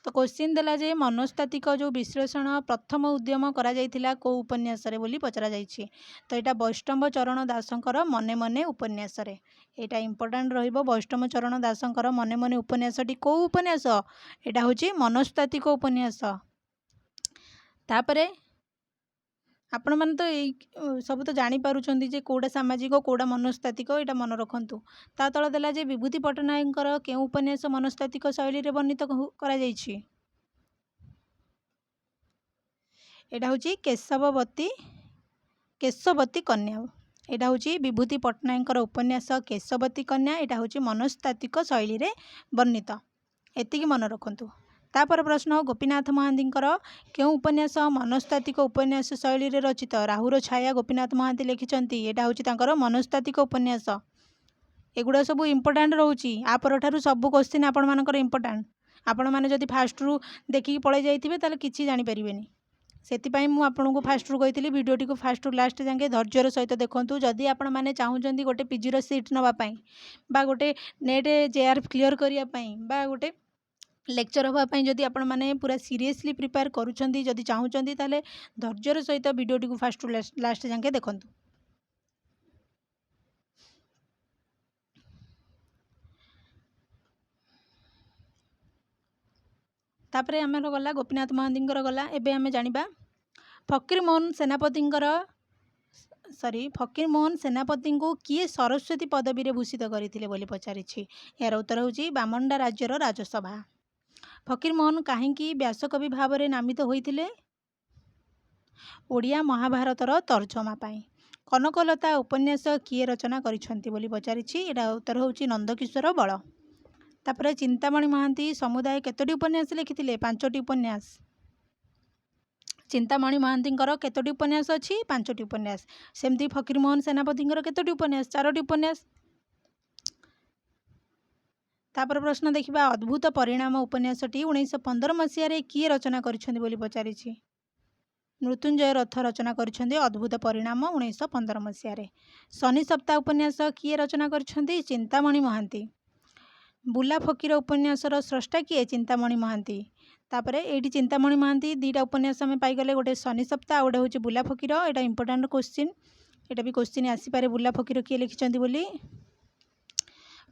तो क्वेश्चन देला जे मनस्तात्विक जो विश्लेषण प्रथम उद्यम करा जायथिला को उपन्यास रे बोली पचरा जायछि। तो एटा वैष्णव चरण दासंकर मने मने उपन्यास रे एटा इंपोर्टेंट रहिबो। वैष्णव चरण दासंकर मने मने उपन्यासटी को उपन्यास एटा होछि मनस्तात्विक उपन्यास। तापरे आपण मैंने तो यही सब तो जानी पारुछंती जे कोड़ा सामाजिक कोड़ा मनस्तात्विक एटा मन रखंतु। ता तळ देला जे विभूति पट्टनायकर केउं उपन्यास मनस्तात्विक शैली रे वर्णित करा जायछि। एटा होछि केशवती कन्या। एटा होछि विभूति पट्टनायकर उपन्यास केशवती कन्या। एटा होछि मनस्तात्विक शैली रे वर्णित एतिकी मन रखंतु। तापर प्रश्न गोपीनाथ महांतींकर केउं उपन्यास मनस्तात्विक उपन्यास शैली रे रचित। राहुर छाया गोपीनाथ महांती लिखिछंती एटा होछि तांकर मनस्तात्विक उपन्यास। एगुड़ा सब इंपोर्टेंट रोची आ परठारु सब क्वेश्चन आपण मानकर इंपोर्टेंट। आपण माने जदि फास्ट रु देखि पळे जाइथिबे ताले किछि जानि परिबेनी। सेतिपाई मु आपनको फास्ट रु कहितली वीडियोटी को फास्ट रु लास्ट जाके धैर्यर सहित देखंतु। जदि आपण माने चाहुचंती गोटे पीजी रो सीट नबा पई बा गोटे नेट जेआर क्लियर करिया पई बा गोटे लेक्चर होगापी जदि आपण माने पूरा सीरियसली प्रिपेयर करूछंती जदि चाहुचंती ताले धैर्यर सहित वीडियोटी को फास्ट रु लास्ट जाके देखंतु। तापरे आमर गला गोपीनाथ महांतींकर गला। एबे आमे जानिबा फकीर मोहन सेनापति को किए सरस्वती पदवी रे भूषित करथिले बोली पचारिछि। यार उत्तर होछि बामंडा राज्यर राजसभा। फकीर मोहन काहेकि व्यासकवि भाव में नामित होइथिले ओडिया महाभारतर तर्जमा पाई। कनकलता उपन्यास किए रचना करिछंती बोली पचारिछि। एटा उत्तर होछि नंदकिशोर बल। तापरे चिंतामणि महांती समुदाय केतोटी उपन्यास लिखिथिले 5टी उपन्यास। चिंतामणि महांतींकर केतोटी उपन्यास अछि 5टी उपन्यास। सेमती फकीरमोहन सेनापतिंकर केतोटी उपन्यास 4टी उपन्यास। तापर प्रश्न देखिबा अद्भुत परिणाम उपन्यासटी 1915 मसीह किए रचना करिसेंती बोली पचारिछि। मृत्युंजय रथ रचना करिसेंती अद्भुत परिणाम 1915 मसीह। शनि सप्ताह उपन्यास किए रचना करिसेंती चिंतामणि महांती। बुला फकीर उपन्यासर स्रष्टा किए चिंतामणि महांती। तापरे एठी चिंतामणि महांती दीटा उपन्यास आम पाइगले गोटे शनि सप्ताह गोटे हूँ बुला फकीर। एटा इंपोर्टाट क्वेश्चन, एटा भी क्वेश्चन आसीपे बुला फकीर किए लिखिं बोली।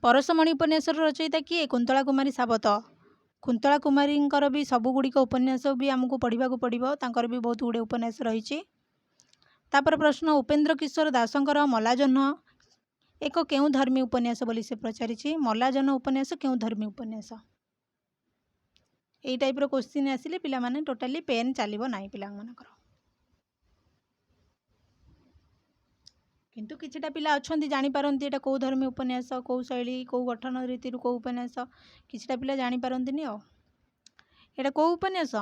परसमणि उपन्यासर रचयिता किए कुंतला कुमारी सावत। कुंतला कुमारी भी सबुगुड़िक उपन्यास भी आमको पढ़ा पड़ो, तांकर भी बहुत गुड़े उपन्यास रही। तापर प्रश्न उपेन्द्र किशोर दासंकर मलाजह्न एक केउं धर्मी उपन्यास बोली से पचारिछि। मलाजह्न उपन्यास केउं धर्मी उपन्यास। यही टाइप क्वेश्चन आसिले पिला माने टोटाली पेन चलिबो नाही पिला मानकर। किंतु किछिटा पिला अछंती जानि पारंती एटा को धर्मी उपन्यास, को शैली, को गठन रीति को उपन्यास, किछिटा पिला जानि पारंतीनी। एटा को उपन्यास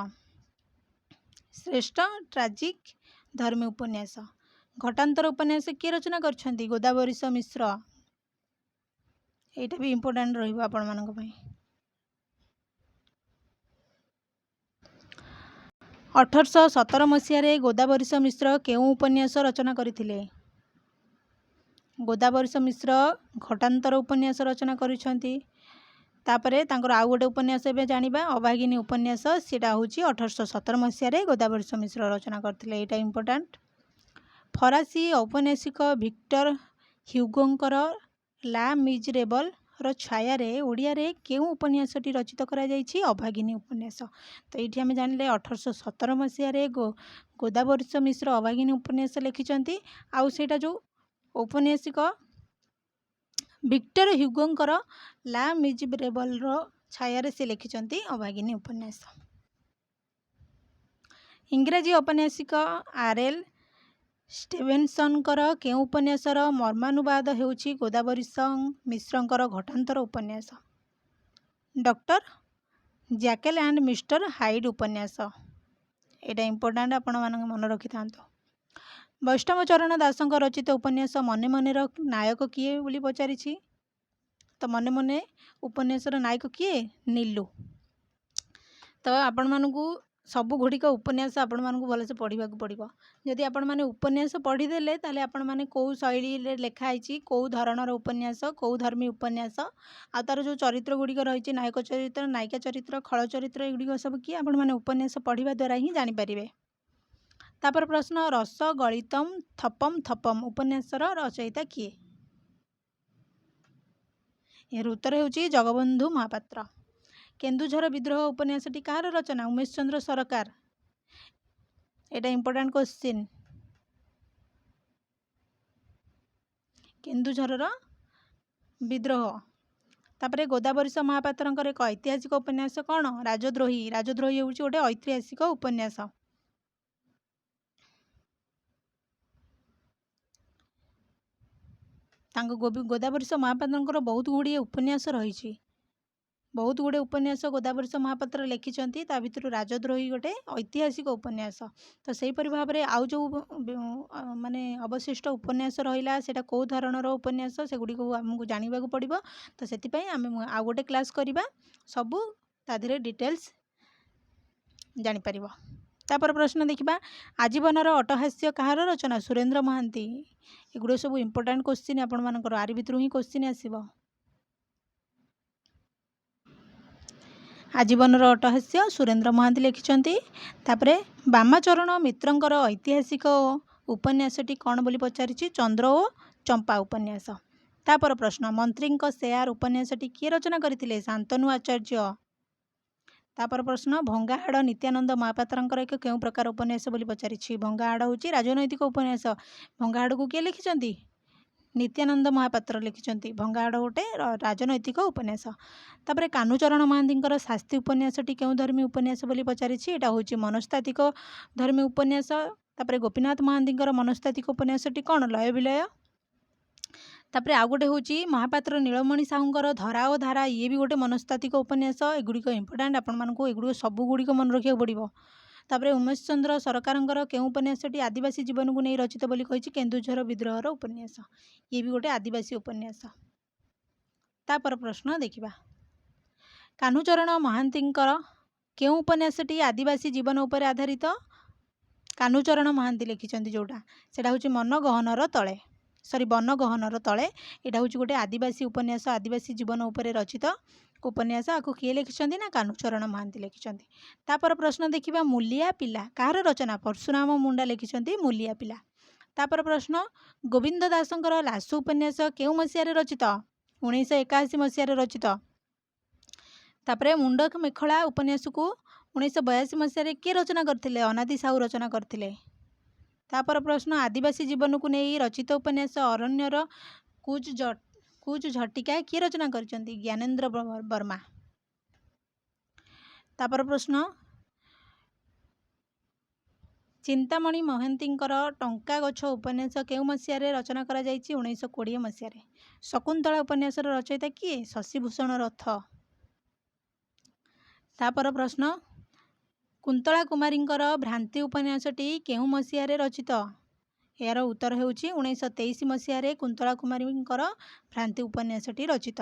श्रेष्ठ ट्राजिक धर्मी उपन्यास। घटांतर उपन्यास किए रचना करछंती गोदावरीश मिश्र। एटा भी इंपोर्टेंट रहिबो आपण मानक पई। 1817 मसीह गोदावरीश मिश्र केउं उपन्यास रचना करथिले। गोदावरीश मिश्र घटांतर उपन्यास रचना करिसेंती। तापरे तांकर आउ गोटे उपन्यास एबे जानिबा अभागिनी उपन्यास, सेटा होची 1817 मसीह गोदावरीश मिश्र रचना करथिले। एटा इंपोर्टेंट। फरासी औपन्यासिक विक्टर ह्यूगोंकर ला मिजरेबल रो छाया रे ओडिया रे केउं उपन्यासटी रचित करा जायछि अभागिनी उपन्यास। तो ये आम जानिले 1817 मसीह गोदावरीश मिश्र अभागिनी उपन्यास लिखिंट। आउ सेटा जो औपन्यासिक विक्टर ह्यूगोंकर ला मिजरेबल रो छाया रे से लिखिंट अभागिनी उपन्यास। इंग्राजी औपन्यासिक आरएल स्टेवेनसनकर केउं उपन्यासर मर्मानुवाद हेउछि गोदावरीश मिश्रंकर घटांतर उपन्यास। Doctor Jekyll and mister hide उपन्यास। एटा इंपोर्टेंट आपण मानक मन रखि थांतो। वैष्णव चरण दासंक रचित उपन्यास मने मने नायक किए बोली पचारिछि। तो मने मने उपन्यासर नायक किए नीलू। तो आपण मानकू सबु गुड़िक उपन्यास आपण मानकू भलसे पढ़ा पड़ो। जदि आपण माने उपन्यास पढ़ीदेले ताले आपण माने कौ शैली लेखाई कौ धरणर उपन्यास, कौ धर्मी उपन्यास, आ तार जो चरित्र गुड़िक रही नायक चरित्र, नायिका चरित्र, खल चरित्र, एगुड़िक सब किए आपण माने उपन्यास पढ़ा द्वारा ही जानीपारे। तापर प्रश्न रस गलितम थपम थपम उपन्यासर रचयिता किए। यार उत्तर हेउची जगबंधु महापात्र। केन्दुझर विद्रोह उपन्यासटी कार रचना उमेश चंद्र सरकार। एटा इंपोर्टेंट क्वेश्चन। केन्दुझर विद्रोह। तापरे गोदावरीश महापात्रंकर एक ऐतिहासिक उपन्यास कौन राजद्रोही। राजद्रोही होउची गोटे ऐतिहासिक उपन्यास। गोदावरीश महापात्रंकर बहुत गुड़िए उपन्यास रही। बहुत गुड़े उपन्यास गोदावरीश महापात्र लिखिंट। ता भितर राजद्रोही गोटे ऐतिहासिक उपन्यास। तो सेहीपरि भाव में आउ जो माने अवशिष्ट उपन्यास रहा सेटा कौ धरणर उपन्यास सेगुड़ी को आमको जाना पड़ो। तो से आम आउ गोटे क्लास करवा सबू ताधीरे डिटेल्स जानीपर। तापर प्रश्न देखा आजीवनर अटहास्य कहार रचना सुरेंद्र महांती। एगुड़े सब इंपोर्टेंट क्वेश्चन आपण मानकर आरि भितर ही क्वेश्चन आसीबो। आजीवनर अटहास्य सुरेंद्र महांती लिखिंट। तापरे बामाचरण मित्रंकर ऐतिहासिक उपन्यासटी कौन बोली पचारिछि चंद्र ओ चंपा उपन्यास। तापर प्रश्न मंत्रींक शेयार उपन्यासटी किए रचना करथिले शांतनु आचार्य। तापर प्रश्न भंगाहाड़ नित्यानंद महापात्रंकर एक केउं प्रकार उपन्यास बोली पचारिछि। भंगाहाड़ होची राजनैतिक उपन्यास। भंगाहाड़ को किए लिखिंट नित्यानंद महापात्र लिखिंट। भंगाहाड़ गोटे राजनैतिक उपन्यास। तापरे कानुचरण महांतींकर शास्ति उपन्यासटी केउं धर्मी उपन्यास बोली पचारिछि। एटा होची मनस्तात्विक धर्मी उपन्यास। तापरे गोपीनाथ महांतींकर मनस्तात्विक उपन्यासटी कौन लय विलय। तापरे आउ गोटे होची महापात्र नीलमणि साहुंकर धरा ओ धारा। ये भी गोटे मनस्तात्विक उपन्यास। एगुड़िक इंपोर्टेंट आपण मानकू एगुड़िक सबु गुड़िक मन रखिया पड़ो। तापर उमेश चंद्र सरकारंकर केउं उपन्यासटी आदिवासी जीवन को नहीं रचित बोली कहिछि केन्दुझर विद्रोहर उपन्यास ये भी गोटे आदिवासी उपन्यास। तापर प्रश्न देखिबा कान्हूचरण महांतींकर केउं उपन्यासटी आदिवासी जीवन उपर आधारित कान्हूचरण महांती लिखिछन्ति जोटा सेटा होछि मन गहनर तले सॉरी वन गहनर तले एटा होछि गोटे आदिवासी उपन्यास आदिवासी जीवन उपर रचित उपन्यास आको किए लिखिछन्ति ना कान्हूचरण महांती लिखिछन्ति। तापर प्रश्न देखिबा मूलिया पिला कार रचना परशुराम मुंडा लिखिछन्ति मूलिया पिला। तापर प्रश्न गोविंद दासंकर लासु उपन्यास केउं मसिया रे रचित 1981 मसिया रे रचित। तापर मुंडक मेखला उपन्यास को 1982 मसिया रे के रचना करथिले अनादि साहू रचना करथिले। तापर प्रश्न आदिवासी जीवन को नहीं रचित उपन्यास अरण्यर कूच झटिका किए रचना करछन्ति ज्ञानेन्द्र वर्मा। तापर प्रश्न चिंतामणि महांतींकर टंका गछ उपन्यास केउं मसिया रे रचना करा जायछि 1920 मसिया रे। शकुंतला उपन्यास रचयिता किए शशिभूषण रथ। तापर प्रश्न कुंतला कुमारींकर भ्रांति उपन्यासटी केउं मसिया रे रचित यार उत्तर हेउछि 1923 मसिया रे कुंतला कुमारींकर भ्रांति उपन्यासटी रचित।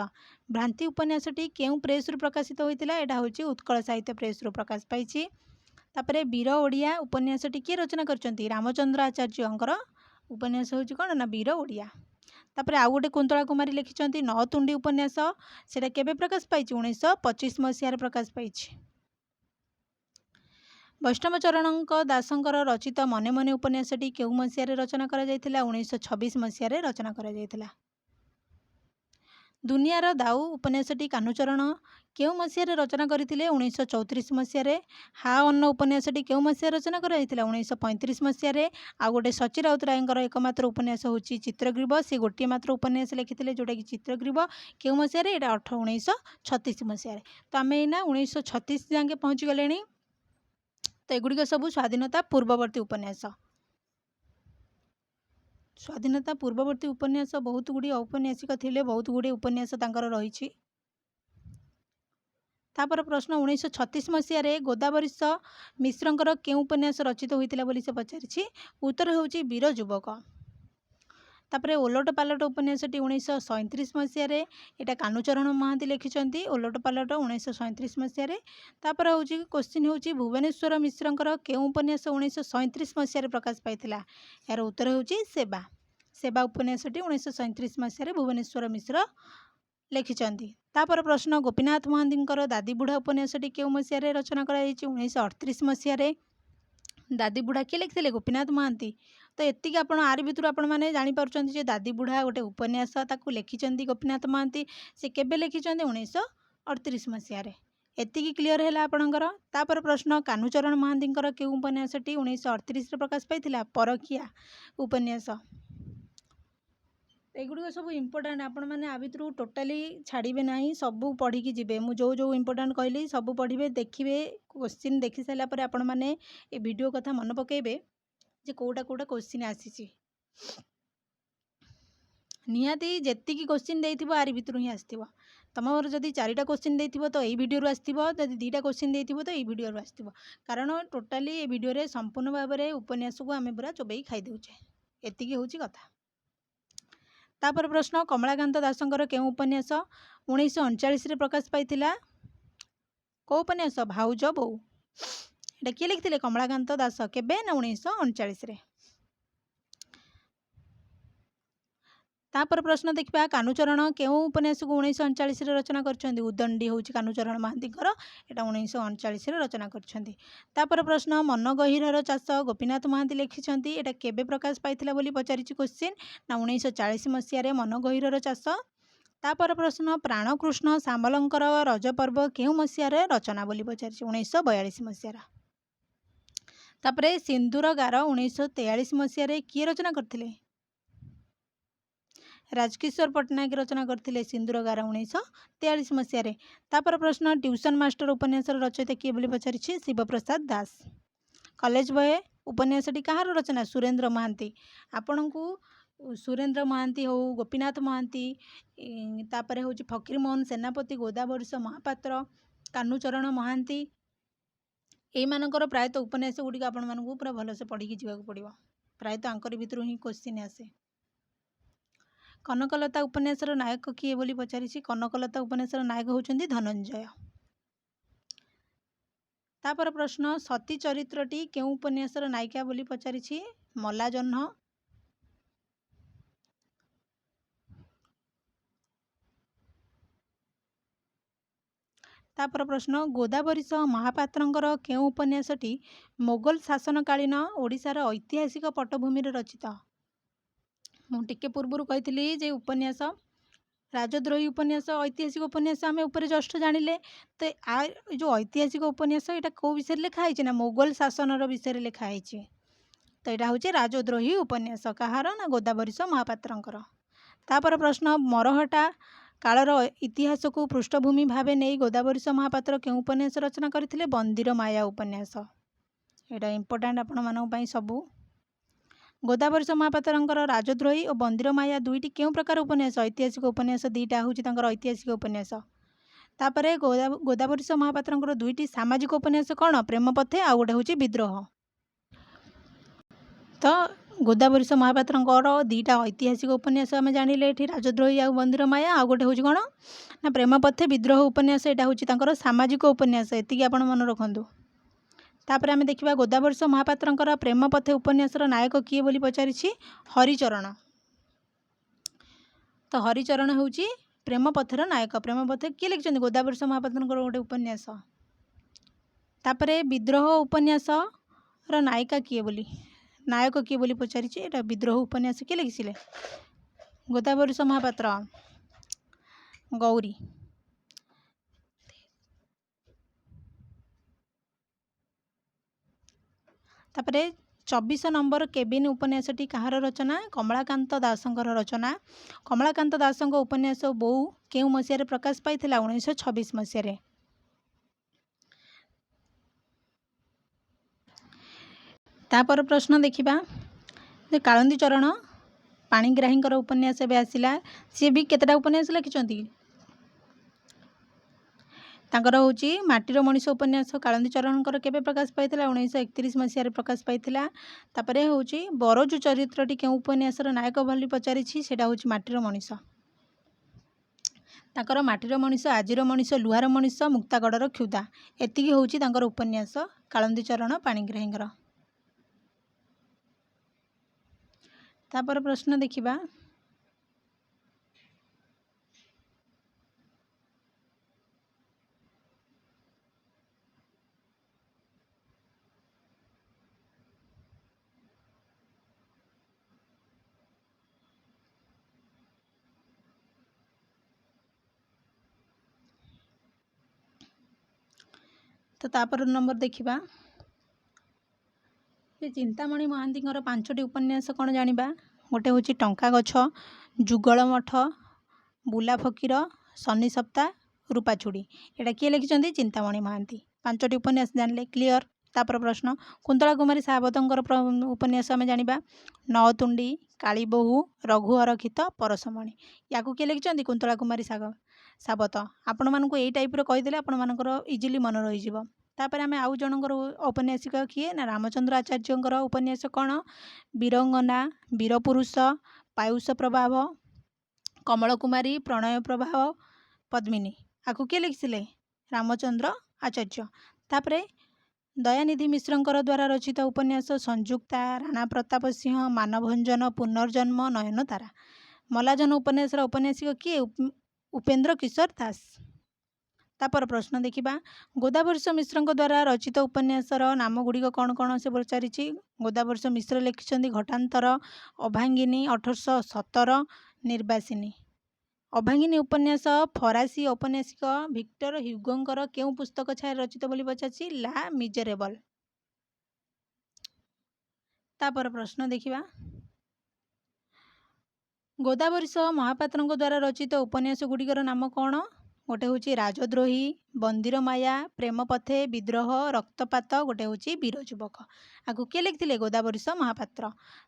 भ्रांति उपन्यासटी केउं प्रेस रु प्रकाशित होइतिला एटा होछि उत्कल साहित्य प्रेस रु प्रकाश पाइछि। तापरे वीर ओडिया उपन्यासटी किए रचना करछन्ति रामचंद्र आचार्यंकर उपन्यास होछि कोन ना वीर ओडिया। तापरे आउ गोटे कुंतला कुमारी लिखिछन्ति नौतुंडी उपन्यास सेटा केबे प्रकाश पाइछि 1925 मसिया रे प्रकाश पाइछि। वैष्णव चरणक दासंकर रचित मने मने उपन्यासटी केउं मसिया रे रचना करा जायतिला 1926 मसिया रे रचना करा जायतिला। दुनियार दाऊ उपन्यासटी कान्हूचरण केउं मसिया रे रचना करथिले 1934 मसिया रे। हा अन्न उपन्यासटी केउं मसिया रचना करा जायतिला 1935 मसिया रे। आ गोटे सची राउतरायंकर एकमात्र उपन्यास होछि चित्रग्रीव से गोटे मात्र उपन्यास लिखिथिले जोटा कि चित्रग्रीव केउं मसिया रे एटा 1936 मसिया रे। तो आमे एना 1936 जाके पहुंची गलेनी। तो एगुड़िक सब स्वाधीनता पूर्ववर्ती उपन्यास। स्वाधीनता पूर्ववर्ती उपन्यास बहुत गुड़ी औपन्यासिक थिले बहुत गुड़ी उपन्यास तांकर रहिछि। तापर प्रश्न 1936 मसिया रे गोदावरीश मिश्रंकर केउं उपन्यास रचित होइतिला बोली से पचारिछि उत्तर हेउछि वीर युवक। तापरे ओलट पालट उपन्यासटी 1937 मसिया रे एटा कान्हूचरण महांती लिखिछन्ति ओलट पालट 1937 मसिया रे। तापर होउछि क्वेश्चन होउछि भुवनेश्वर मिश्रंकर केउं उपन्यास 1937 मसिया रे प्रकाश पाइतिला यार उत्तर होउछि सेवा। सेवा उपन्यासटी 1937 मसिया रे भुवनेश्वर मिश्र लिखिछन्ति। तापर प्रश्न गोपीनाथ महांतींकर दादी बुढ़ा उपन्यासटी केउं मसिया रे रचना करा जायछि 1938 मसिया रे। दादी बुढ़ा किए लिखिथिले गोपीनाथ महांती। तो एतिक आपण आरि भितरु आपण माने जानि पारुछन्ति जे दादी बुढ़ा गोटे उपन्यास ताकू लिखिछन्ति गोपीनाथ महांती से केबे लिखिछन्ति 1938 मसिया रे। एतिक क्लियर हैला आपणकर। तापर प्रश्न कान्हूचरण महांतींकर केउं उपन्यासटी 1938 रे प्रकाश पाइथिला परखिया उपन्यास। एगुड़िक सब इम्पोर्टाट आपण मैंने आ भितर टोटाली छाड़े ना सबू पढ़ी की जीवे मु जो जो इम्पोर्टाट कहली सबू पढ़े देखिए क्वेश्चन देखी सारापर आपण मैंने ये वीडियो कथा मन पकेबे जे कोटा कोटा क्वेश्चन आसी निहाती जेति क्वेश्चन देथिबो आरि भितर ही आसथिबो। तमर जदि 4टा क्वेश्चन देथिबो तो एई वीडियो आसथिबो जदि 2टा क्वेश्चन देथिबो तो एई वीडियो आसथिबो कारण टोटाली ए वीडियो रे संपूर्ण भाव में उपन्यास को आमे पूरा चोबई खाई देउछे एतिकी होउची कथा। तापर प्रश्न कमलाकांत दासंकर केउं उपन्यास 1939 रे प्रकाश पाइथिला को उपन्यास भाउज बोउ एटा किए लिखिथिले कमलाकांत दास केबे ना 1939 रे। तापर प्रश्न देखिबा कान्हूचरण केउं उपन्यास को 1939 रे रचना करछन्ती उदंडी होउची कान्हूचरण महांतीकर एटा 1939 रे रचना करछन्ती। तापर प्रश्न मन गहिरर चाष गोपीनाथ महांती लिखिछन्ती एटा केबे प्रकाश पाइथिला बोली पचारिछि क्वेश्चन ना 1940 मसिया रे मन गहिरर चाष। तापर प्रश्न प्राणकृष्ण सामलंकर रजपर्व केउं मसिया रे रचना बोली पचारिछि 1942 मसिया रा। तापरे सिंदूर गार 1943 मसिया रे किए रचना करथिले राजकिशोर पट्टनायक रचना करथिले सिंदूर गार 1943 मसिया रे। तापर प्रश्न ट्यूशन मास्टर उपन्यास रचयिता किए बोली पचारिछि शिवप्रसाद दास। कॉलेज बॉय उपन्यासटी कहार रचना सुरेंद्र महांती। आपनकू सुरेंद्र महांती हो गोपीनाथ महांती तापर होची फकीरमोहन सेनापति गोदावरीश महापात्र कान्हूचरण महांती ଏଇମାନଙ୍କର ପ୍ରାୟତଃ ଉପନ୍ୟାସ ଗୁଡ଼ିକ ଆପଣମାନଙ୍କୁ ପୁରା ଭଲସେ ପଢ଼ିକି ଯିବାକୁ ପଡ଼ିବ। ପ୍ରାୟତଃ ଆଙ୍କରି ଭିତରୁ ହିଁ କ୍ୱେଶ୍ଚିନ୍ ଆସେ। କନକଲତା ଉପନ୍ୟାସର ନାୟକ କିଏ ବୋଲି ପଚାରିଛି। କନକଲତା ଉପନ୍ୟାସର ନାୟକ ହେଉଛନ୍ତି ଧନଞ୍ଜୟ। ତାପରେ ପ୍ରଶ୍ନ, ସତୀ ଚରିତ୍ରଟି କେଉଁ ଉପନ୍ୟାସର ନାୟିକା ବୋଲି ପଚାରିଛି। ମଲାଜହ୍ନ। ତାପରେ ପ୍ରଶ୍ନ, ଗୋଦାବରୀଶ ମହାପାତ୍ରଙ୍କର କେଉଁ ଉପନ୍ୟାସଟି ମୋଗଲ ଶାସନକାଳୀନ ଓଡ଼ିଶାର ଐତିହାସିକ ପଟ୍ଟଭୂମିରେ ରଚିତ। ମୁଁ ଟିକେ ପୂର୍ବରୁ କହିଥିଲି ଯେ ଉପନ୍ୟାସ ରାଜଦ୍ରୋହୀ ଉପନ୍ୟାସ ଐତିହାସିକ ଉପନ୍ୟାସ ଆମେ ଉପରେ ଜଷ୍ଟ ଜାଣିଲେ। ତ ଯେଉଁ ଐତିହାସିକ ଉପନ୍ୟାସ ଏଇଟା କେଉଁ ବିଷୟରେ ଲେଖା ହେଇଛି ନା ମୋଗଲ ଶାସନର ବିଷୟରେ ଲେଖା ହେଇଛି। ତ ଏଇଟା ହେଉଛି ରାଜଦ୍ରୋହୀ ଉପନ୍ୟାସ। କାହାର ନା ଗୋଦାବରୀଶ ମହାପାତ୍ରଙ୍କର। ତାପରେ ପ୍ରଶ୍ନ, ମରହଟ୍ଟା କାଳର ଇତିହାସକୁ ପୃଷ୍ଠଭୂମି ଭାବେ ନେଇ ଗୋଦାବରୀଶ ମହାପାତ୍ର କେଉଁ ଉପନ୍ୟାସ ରଚନା କରିଥିଲେ। ବନ୍ଦୀର ମାୟା ଉପନ୍ୟାସ। ଏଇଟା ଇମ୍ପୋର୍ଟାଣ୍ଟ ଆପଣମାନଙ୍କ ପାଇଁ ସବୁ। ଗୋଦାବରୀଶ ମହାପାତ୍ରଙ୍କର ରାଜଦ୍ରୋହୀ ଓ ବନ୍ଦୀର ମାୟା ଦୁଇଟି କେଉଁ ପ୍ରକାର ଉପନ୍ୟାସ। ଐତିହାସିକ ଉପନ୍ୟାସ। ଦୁଇଟା ହେଉଛି ତାଙ୍କର ଐତିହାସିକ ଉପନ୍ୟାସ। ତାପରେ ଗୋଦାବରୀଶ ମହାପାତ୍ରଙ୍କର ଦୁଇଟି ସାମାଜିକ ଉପନ୍ୟାସ କ'ଣ। ପ୍ରେମପଥେ ଆଉ ଗୋଟେ ହେଉଛି ବିଦ୍ରୋହ। ତ ଗୋଦାବରୀଶ ମହାପାତ୍ରଙ୍କର ଦୁଇଟା ଐତିହାସିକ ଉପନ୍ୟାସ ଆମେ ଜାଣିଲେ ଏଠି, ରାଜଦ୍ରୋହୀ ଆଉ ବନ୍ଦୀର ମାୟା। ଆଉ ଗୋଟେ ହେଉଛି କ'ଣ ନା ପ୍ରେମପଥେ ବିଦ୍ରୋହ ଉପନ୍ୟାସ। ଏଇଟା ହେଉଛି ତାଙ୍କର ସାମାଜିକ ଉପନ୍ୟାସ। ଏତିକି ଆପଣ ମନେ ରଖନ୍ତୁ। ତାପରେ ଆମେ ଦେଖିବା ଗୋଦାବରୀଶ ମହାପାତ୍ରଙ୍କର ପ୍ରେମପଥେ ଉପନ୍ୟାସର ନାୟକ କିଏ ବୋଲି ପଚାରିଛି। ହରିଚରଣ। ତ ହରିଚରଣ ହେଉଛି ପ୍ରେମପଥେର ନାୟକ। ପ୍ରେମପଥେ କିଏ ଲେଖିଛନ୍ତି। ଗୋଦାବରୀଶ ମହାପାତ୍ରଙ୍କର ଗୋଟେ ଉପନ୍ୟାସ। ତାପରେ ବିଦ୍ରୋହ ଉପନ୍ୟାସର ନାୟିକା କିଏ ବୋଲି ନାୟକ କିଏ ବୋଲି ପଚାରିଛି। ଏଇଟା ବିଦ୍ରୋହ ଉପନ୍ୟାସ କିଏ ଲେଖିଥିଲେ। ଗୋଦାବରୀଶ ମହାପାତ୍ର। ଗୌରୀ। ତାପରେ 24 ନମ୍ବର କେବିନ୍ ଉପନ୍ୟାସଟି କାହାର ରଚନା। କମଳାକାନ୍ତ ଦାସଙ୍କର ରଚନା। କମଳାକାନ୍ତ ଦାସଙ୍କ ଉପନ୍ୟାସ ବୋଉ କେଉଁ ମସିହାରେ ପ୍ରକାଶ ପାଇଥିଲା। 1926 ମସିହାରେ। ତାପରେ ପ୍ରଶ୍ନ ଦେଖିବା ଯେ କାଳନ୍ଦୀ ଚରଣ ପାଣିଗ୍ରାହୀଙ୍କର ଉପନ୍ୟାସ ଏବେ ଆସିଲା। ସିଏ ବି କେତେଟା ଉପନ୍ୟାସ ଲେଖିଛନ୍ତି। ତାଙ୍କର ହେଉଛି ମାଟିର ମଣିଷ ଉପନ୍ୟାସ କାଳନ୍ଦୀ ଚରଣଙ୍କର କେବେ ପ୍ରକାଶ ପାଇଥିଲା। 1931 ମସିହାରେ ପ୍ରକାଶ ପାଇଥିଲା। ତାପରେ ହେଉଛି ବରଜୁ ଚରିତ୍ରଟି କେଉଁ ଉପନ୍ୟାସର ନାୟକ ବୋଲି ପଚାରିଛି। ସେଇଟା ହେଉଛି ମାଟିର ମଣିଷ। ତାଙ୍କର ମାଟିର ମଣିଷ, ଆଜିର ମଣିଷ, ଲୁହାର ମଣିଷ, ମୁକ୍ତାଗଡ଼ର କ୍ଷୁଧା, ଏତିକି ହେଉଛି ତାଙ୍କର ଉପନ୍ୟାସ କାଳନ୍ଦୀ ଚରଣ ପାଣିଗ୍ରାହୀଙ୍କର। ତାପରେ ପ୍ରଶ୍ନ ଦେଖିବା ତ ତାପରେ ନମ୍ବର ଦେଖିବା ଯେ ଚିନ୍ତାମଣି ମହାନ୍ତିଙ୍କର 5ଟି ଉପନ୍ୟାସ କ'ଣ ଜାଣିବା। ଗୋଟେ ହେଉଛି ଟଙ୍କା ଗଛ, ଯୁଗଳ ମଠ, ବୁଲା ଫକୀର, ଶନି ସପ୍ତା, ରୂପାଛୁଡ଼ି। ଏଇଟା କିଏ ଲେଖିଛନ୍ତି। ଚିନ୍ତାମଣି ମହାନ୍ତି। 5ଟି ଉପନ୍ୟାସ ଜାଣିଲେ କ୍ଲିଅର। ତାପରେ ପ୍ରଶ୍ନ, କୁନ୍ତଳା କୁମାରୀ ସାବତଙ୍କର ଉପନ୍ୟାସ ଆମେ ଜାଣିବା। ନଅତୁଣ୍ଡି, କାଳୀବୋହୂ, ରଘୁ ଅରକ୍ଷିତ, ପରଶମଣି। ୟାକୁ କିଏ ଲେଖିଛନ୍ତି। କୁନ୍ତଳା କୁମାରୀ ସାବତ। ଆପଣମାନଙ୍କୁ ଏଇ ଟାଇପ୍ର କହିଦେଲେ ଆପଣମାନଙ୍କର ଇଜିଲି ମନେ ରହିଯିବ। ତାପରେ ଆମେ ଆଉ ଜଣଙ୍କର ଔପନ୍ୟାସିକ କିଏ ନା ରାମଚନ୍ଦ୍ର ଆଚାର୍ଯ୍ୟଙ୍କର ଉପନ୍ୟାସ କ'ଣ। ବୀରଙ୍ଗନା, ବୀରପୁରୁଷ, ପାୟୁଷ ପ୍ରଭାବ, କମଳ କୁମାରୀ, ପ୍ରଣୟ ପ୍ରଭାବ, ପଦ୍ମିନୀ। ଆକୁ କିଏ ଲେଖିଥିଲେ। ରାମଚନ୍ଦ୍ର ଆଚାର୍ଯ୍ୟ। ତାପରେ ଦୟାନିଧି ମିଶ୍ରଙ୍କର ଦ୍ୱାରା ରଚିତ ଉପନ୍ୟାସ ସଂଯୁକ୍ତା, ରାଣା ପ୍ରତାପ ସିଂହ, ମାନଭଞ୍ଜନ, ପୁନର୍ଜନ୍ମ, ନୟନତାରା। ମଲାଜହ୍ନ ଉପନ୍ୟାସର ଔପନ୍ୟାସିକ କିଏ। ଉପେନ୍ଦ୍ର କିଶୋର ଦାସ। ତାପରେ ପ୍ରଶ୍ନ ଦେଖିବା ଗୋଦାବରୀଶ ମିଶ୍ରଙ୍କ ଦ୍ୱାରା ରଚିତ ଉପନ୍ୟାସର ନାମ ଗୁଡ଼ିକ କ'ଣ କ'ଣ ସେ ପଚାରିଛି। ଗୋଦାବରୀଶ ମିଶ୍ର ଲେଖିଛନ୍ତି ଘଟାନ୍ତର, ଅଭାଙ୍ଗିନୀ, 1817, ନିର୍ବାସିନୀ। ଅଭାଙ୍ଗିନୀ ଉପନ୍ୟାସ ଫରାସୀ ଔପନ୍ୟାସିକ ଭିକ୍ଟର ହ୍ୟୁଗୋଙ୍କର କେଉଁ ପୁସ୍ତକ ଛାୟାରେ ରଚିତ ବୋଲି ପଚାରିଛି। ଲା ମିଜେରେବଲ୍। ତାପରେ ପ୍ରଶ୍ନ ଦେଖିବା ଗୋଦାବରୀଶ ମହାପାତ୍ରଙ୍କ ଦ୍ୱାରା ରଚିତ ଉପନ୍ୟାସ ଗୁଡ଼ିକର ନାମ କ'ଣ। ଗୋଟେ ହେଉଛି ରାଜଦ୍ରୋହୀ, ବନ୍ଦୀର ମାୟା, ପ୍ରେମପଥେ, ବିଦ୍ରୋହ, ରକ୍ତପାତ, ଗୋଟେ ହେଉଛି ବୀର ଯୁବକ। ଆକୁ କିଏ ଲେଖିଥିଲେ। ଗୋଦାବରୀଶ ମହାପାତ୍ର।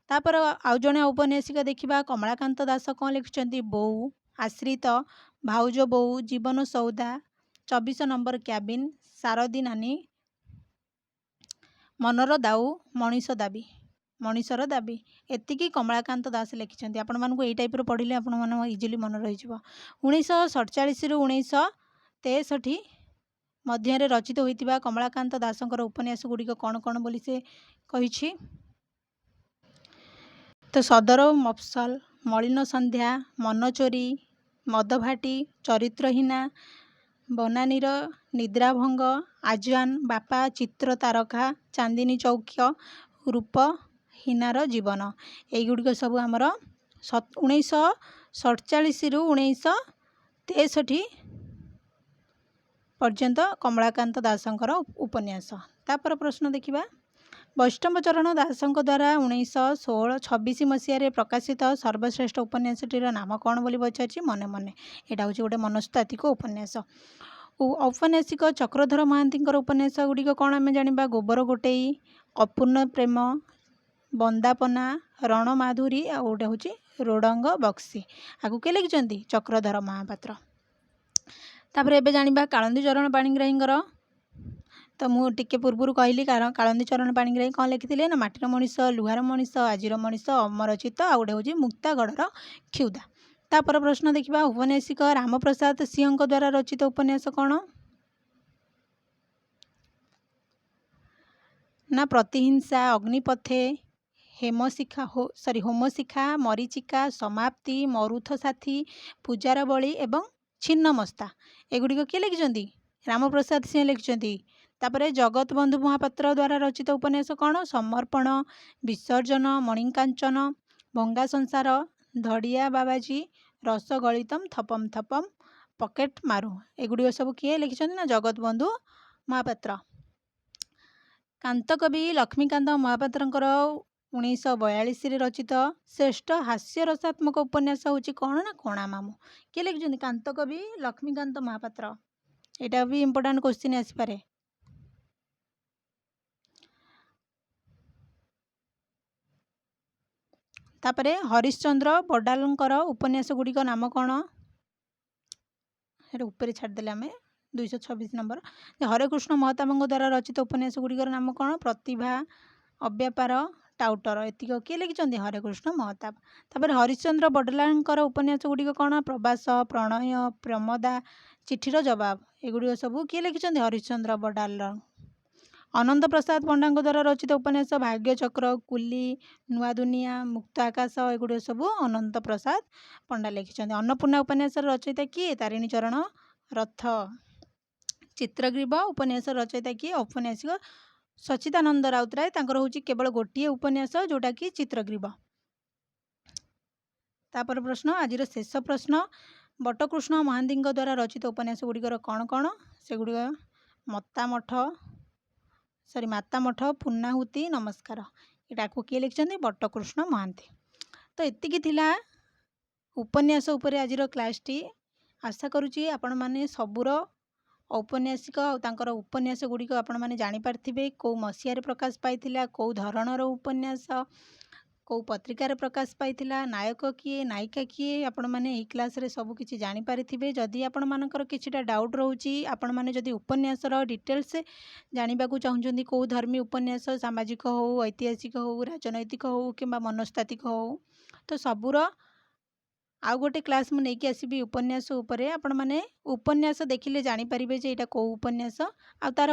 ତାପରେ ଆଉ ଜଣେ ଔପନ୍ୟାସିକ ଦେଖିବା କମଳାକାନ୍ତ ଦାସ କ'ଣ ଲେଖିଛନ୍ତି। ବୋଉ, ଆଶ୍ରିତ, ଭାଉଜ ବୋଉ, ଜୀବନ ସଉଦା, 24 ନମ୍ବର କ୍ୟାବିନ୍, ସାରଦୀ ନାନୀ, मनर दाऊ मनीष दाबी मनीषर दाबी एतिकी कमलाकांत दास लिखिं आपण मानक यही टाइप पढ़ले आपण मान इजिली मन रही 1947 रु 1963 मध्य रचित होता कमलाकांत दासंकर उपन्यास गुड़िक कौन कौन बोली से कही तो सदर मफसल मलिन संध्या मनचोरी मदभाटी चरित्रहीना बनानीर निद्राभंग आजान बापा चित्र तारका चांदिनी चौक्य रूपहीनार जीवन यहीगुड़िक सब आमर 1947 रु 1963 पर्यंत कमलाकांत दासंकर उपन्यास। तापर प्रश्न देखिबा वैष्णव चरण दासंक द्वारा 1926 मसीह प्रकाशित सर्वश्रेष्ठ उपन्यासटीर नाम कौन बोली पचारि मने मने यहाँ हूँ गोटे मनस्तात्विक उपन्यास। औपन्यासिक चक्रधर महांती उपन्यास गुड़िक कौन आम जाना गोबर गोटेई अपूर्ण प्रेम बंदापना रणमाधुरी आ गोटे हूँ रोडंग बक्सी आगु किए लिखिं चक्रधर महापात्र। तापर एबे जानिबा कालंदी चरण पाणिग्राहींकर तो मुझे पूर्व कहली कारण कालंदी चरण पाणिग्राही कौन लिखिते ना माटीर मनीष लुहार मनीष आजिर मनीष अमरचित आ गोटे हूँ मुक्तागढ़र क्षुदा। तापर प्रश्न देखिबा औपन्यासिक रामप्रसाद सिंह द्वारा रचित उपन्यास कौन ना प्रतिहिंसा अग्निपथे हेमशिखा होमशिखा मरीचिका समाप्ति मरुथ साथी पूजार बली एवं छिन्नमस्ता एगुड़िक किए लिखिं रामप्रसाद सिंह लिखिं। तापर जगत बंधु महापात्र द्वारा रचित उपन्यास कौन समर्पण विसर्जन मणिकांचन भंगा संसार धड़िया बाबाजी रसगलितम थपम थपम पकेट मारू एगुड़िक सब किए लिखिं ना जगत बंधु महापात्र। कांतकवि लक्ष्मीकांत महापात्र 1942 रचित श्रेष्ठ हास्य रसात्मक उपन्यास हूँ कौन ना कणा मामू किए लिखिं कांतकवि लक्ष्मीकांत महापात्र यहाँ भी इम्पोर्टाट क्वेश्चन आसपे। तापरे हरिश्चंद्र बडालंकर उपन्यास गुड़िक नाम कौन ऊपर छाड़देले आम 226 नंबर। हरेकृष्ण महताब द्वारा रचित उपन्यास गुड़िकर नाम कौन प्रतिभा अव्यापार टाउटर एतिक किए लिखिं हरेकृष्ण महताब। तापर हरिश्चंद्र बडालंकर उपन्यास गुड़िक कौन प्रवास प्रणय प्रमदा चिठीर जवाब एगुड़िक सब किए लिखिं हरिश्चंद्र बडाल। अनंत प्रसाद पंडा द्वारा रचित उपन्यास भाग्यचक्र कुली नुआ दुनिया मुक्त आकाश एगुड़िक सब अनंत प्रसाद पंडा लिखिं। अन्नपूर्णा उपन्यास रचयिता किए तारिणी चरण रथ। चित्रग्रीव उपन्यास रचयिता किए औपन्यासिक सच्चिदानंद राउतराय तांकर हूँ केवल गोटे उपन्यास जोटा कि चित्रग्रीव। तापर प्रश्न आज शेष प्रश्न बटकृष्ण महांती द्वारा रचित उपन्यास गुड़िकर कौन कौन से गुड़िक मातामठ पूर्णाहुति नमस्कार यहाँ को किए लिखिं बटकृष्ण महांती। तो एतिकी थिला उपन्यास उपरे आज क्लासटी आशा करुच्ची आपण माने सबुर औपन्यासिक तांकर उपन्यास गुड़िक आपण माने जानि पारथिबे कौ मसीह प्रकाश पाइथिला कौ धरणर उपन्यास कौ पत्रिकार प्रकाश पाइथिला नायक किए नायिका किए आपण माने एही क्लास रे सब किछि जानि पारिथिबे। जदि आपण मानकर किछिटा डाउट रहउची आपण माने जदि उपन्यासर डिटेल्स जानिबाकू चाहुचंदी कौ धर्मी उपन्यास सामाजिक हो ऐतिहासिक हो राजनैतिक हो किंबा मनस्तात्विक हो तो सबुर आउ गोटे क्लास मु नेकी आसीबी उपन्यास उपरे आपण माने उपन्यास देखिले जानि परिबे जे एटा को उपन्यास आ तार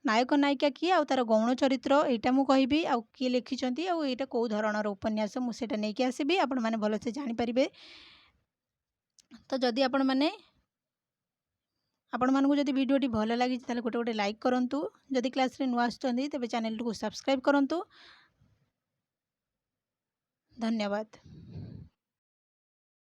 नायक नायिका किए आ तार गौण चरित्र एटा मु कहिबी आ किए लिखिचंती आ एटा को धरणर उपन्यास मु सेटा नेकी आसीबी आपण माने भलो से जानि परिबे। तो जदि आपण माने आपण मानकु जदि वीडियोटी भल लागी ताले गोटे गोटे लाइक करंतु जदि क्लास रे नुआ आछंती तबे चैनल को सब्सक्राइब करंतु। धन्यवाद।